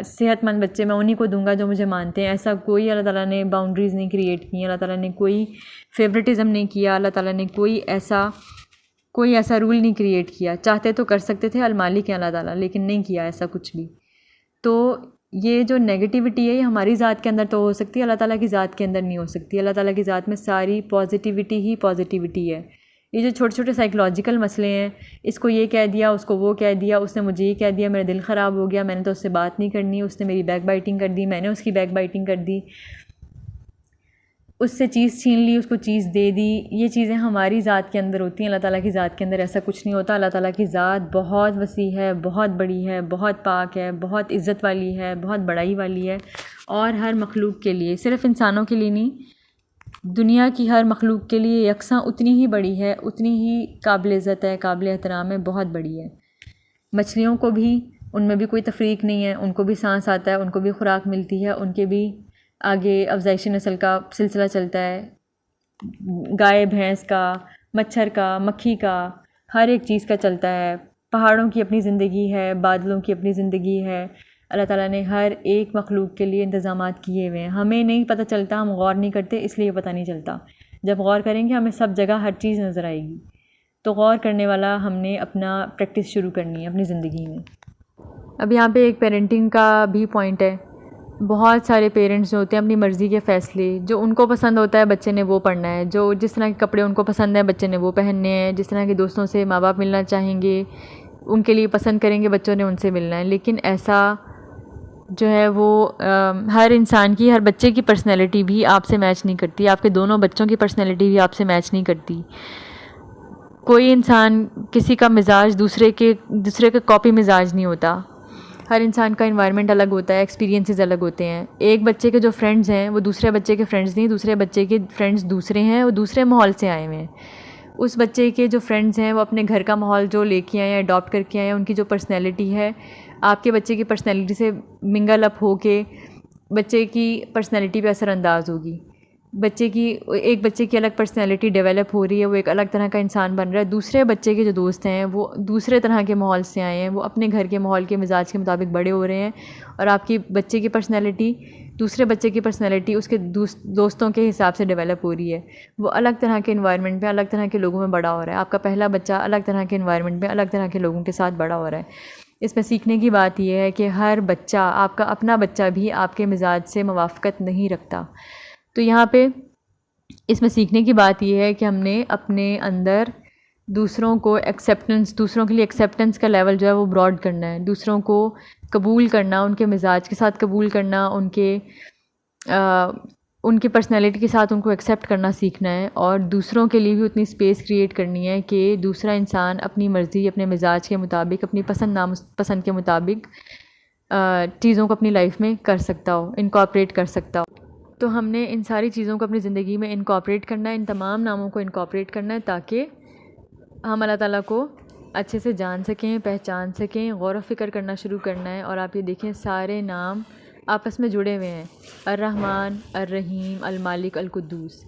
सेहतमंद बच्चे मैं उन्हीं को दूंगा जो मुझे मानते हैं। ऐसा कोई अल्लाह ताला ने बाउंड्रीज़ नहीं क्रिएट की। अल्लाह ताला ने कोई फेवरेटिज़म नहीं किया। अल्लाह ताला ने कोई ऐसा रूल नहीं क्रिएट किया। चाहते तो कर सकते थे, अल-मालिक है अल्लाह ताला, लेकिन नहीं किया ऐसा कुछ भी। तो ये जो नेगेटिविटी है ये हमारी ज़ात के अंदर तो हो सकती है, अल्लाह ताला की ज़ात के अंदर नहीं हो सकती। अल्लाह ताला की ज़ात में सारी पॉजिटिविटी ही पॉजिटिविटी है। ये जो छोटे छोटे साइकोलॉजिकल मसले हैं, इसको ये कह दिया, उसको वो कह दिया, उसने मुझे ये कह दिया, मेरा दिल ख़राब हो गया, मैंने तो उससे बात नहीं करनी, उसने मेरी बैक बाइटिंग कर दी, मैंने उसकी बैक बाइटिंग कर दी, उससे चीज़ छीन ली, उसको चीज़ दे दी, ये चीज़ें हमारी ज़ात के अंदर होती हैं। अल्लाह ताला की ज़ात के अंदर ऐसा कुछ नहीं होता। अल्लाह ताला की ज़ात बहुत वसी है, बहुत बड़ी है, बहुत पाक है, बहुत इज़्ज़त वाली है, बहुत बड़ाई वाली है और हर मखलूक के लिए, सिर्फ़ इंसानों के लिए नहीं, दुनिया की हर मखलूक के लिए यकसां उतनी ही बड़ी है, उतनी ही काबिल इज़्ज़त है, काबिल एहतराम है, बहुत बड़ी है। मछलियों को भी, उनमें भी कोई तफरीक नहीं है, उनको भी सांस आता है, उनको भी खुराक मिलती है, उनके भी आगे अफजाइशी नस्ल का सिलसिला चलता है। गाय भैंस का, मच्छर का, मक्खी का, हर एक चीज़ का चलता है। पहाड़ों की अपनी ज़िंदगी है, बादलों की अपनी ज़िंदगी है। अल्लाह ताला ने हर एक मखलूक के लिए इंतज़ामात किए हुए हैं। हमें नहीं पता चलता, हम गौर नहीं करते, इसलिए पता नहीं चलता। जब गौर करेंगे हमें सब जगह हर चीज़ नज़र आएगी। तो गौर करने वाला हमने अपना प्रैक्टिस शुरू करनी है अपनी ज़िंदगी में। अब यहाँ पे एक पेरेंटिंग का भी पॉइंट है। बहुत सारे पेरेंट्स जो होते हैं अपनी मर्ज़ी के फ़ैसले, जो उनको पसंद होता है बच्चे ने वो पढ़ना है, जो जिस तरह के कपड़े उनको पसंद है बच्चे ने वो पहनने हैं, जिस तरह के दोस्तों से माँ बाप मिलना चाहेंगे उनके लिए पसंद करेंगे बच्चों ने उनसे मिलना है। लेकिन ऐसा जो है वो हर इंसान की, हर बच्चे की पर्सनैलिटी भी आपसे मैच नहीं करती, आपके दोनों बच्चों की पर्सनैलिटी भी आपसे मैच नहीं करती। कोई इंसान, किसी का मिजाज दूसरे का कॉपी मिजाज नहीं होता। हर इंसान का इन्वायरमेंट अलग होता है, एक्सपीरियंसेस अलग होते हैं। एक बच्चे के जो फ्रेंड्स हैं वो दूसरे बच्चे के फ्रेंड्स नहीं, दूसरे बच्चे के फ्रेंड्स दूसरे हैं, वो दूसरे माहौल से आए हुए हैं। उस बच्चे के जो फ्रेंड्स हैं वो अपने घर का माहौल जो लेके आए हैं, अडॉप्ट करके आए हैं, उनकी जो पर्सनैलिटी है आपके बच्चे की पर्सनैलिटी से मिंगल अप हो के बच्चे की पर्सनैलिटी पे असरअंदाज होगी। एक बच्चे की अलग पर्सनैलिटी डेवलप हो रही है, वो एक अलग तरह का इंसान बन रहा है। दूसरे बच्चे के जो दोस्त हैं वो दूसरे तरह के माहौल से आए हैं, वो अपने घर के माहौल के मिजाज के मुताबिक बड़े हो रहे हैं, और आपकी बच्चे की पर्सनैलिटी दूसरे बच्चे की पर्सनैलिटी उसके दोस्तों के हिसाब से डेवलप हो रही है। वो अलग तरह के इन्वायरमेंट में, अलग तरह के लोगों में बड़ा हो रहा है। आपका पहला बच्चा अलग तरह के इन्वायरमेंट में, अलग तरह के लोगों के साथ बड़ा हो रहा है। इसमें सीखने की बात यह है कि हर बच्चा, आपका अपना बच्चा भी आपके मिजाज से मुवाफ़क़त नहीं रखता। तो यहाँ पे इसमें सीखने की बात यह है कि हमने अपने अंदर दूसरों के लिए एक्सेप्टेंस का लेवल जो है वो ब्रॉड करना है। दूसरों को कबूल करना, उनके मिजाज के साथ कबूल करना, उनकी पर्सनैलिटी के साथ उनको एक्सेप्ट करना सीखना है, और दूसरों के लिए भी उतनी स्पेस क्रिएट करनी है कि दूसरा इंसान अपनी मर्ज़ी, अपने मिजाज के मुताबिक, अपनी पसंद नापसंद के मुताबिक चीज़ों को अपनी लाइफ में कर सकता हो, इनकॉर्पोरेट कर सकता हो। तो हमने इन सारी चीज़ों को अपनी ज़िंदगी में इनकॉर्पोरेट करना है, इन तमाम नामों को इनकॉर्पोरेट करना है, ताकि हम अल्लाह ताला को अच्छे से जान सकें, पहचान सकें, गौर व फ़िक्र करना शुरू करना है। और आप ये देखें, सारे नाम आपस में जुड़े हुए हैं। अर्रहमान, अर्रहीम, अल मालिक, अल कुद्दूस।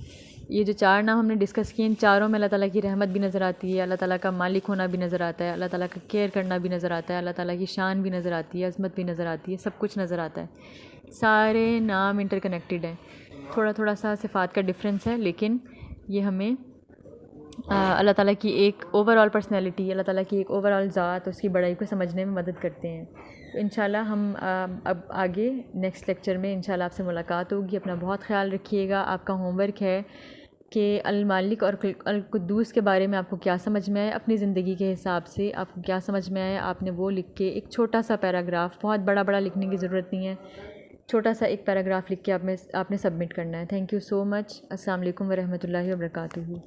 ये जो 4 नाम हमने डिस्कस किए, इन चारों में अल्लाह ताला की रहमत भी नज़र आती है, अल्लाह ताला का मालिक होना भी नज़र आता है, अल्लाह ताला का केयर करना भी नज़र आता है, अल्लाह ताला की शान भी नज़र आती है, अज़मत भी नज़र आती है, सब कुछ नज़र आता है। सारे नाम इंटरकनेक्टेड हैं। थोड़ा थोड़ा सा सिफ़ात का डिफरेंस है, लेकिन ये हमें अल्लाह ताला की एक ओवरऑल पर्सनैलिटी, अल्लाह ताला की एक ओवरऑल ज़ात, उसकी बड़ाई को समझने में मदद करते हैं। तो इंशाल्लाह हम अब आगे नेक्स्ट लेक्चर में इंशाल्लाह आपसे मुलाकात होगी। अपना बहुत ख्याल रखिएगा। आपका होमवर्क है कि अल मालिक और अल कुद्दूस के बारे में आपको क्या समझ में आए, अपनी ज़िंदगी के हिसाब से आपको क्या समझ में आए, आपने वो लिख के एक छोटा सा पैराग्राफ, बहुत बड़ा बड़ा लिखने की ज़रूरत नहीं है, छोटा सा एक पैराग्राफ लिख के आपने सबमिट करना है। Thank you so much. अस्सलाम वालेकुम व रहमतुल्लाहि व बरकातुहू।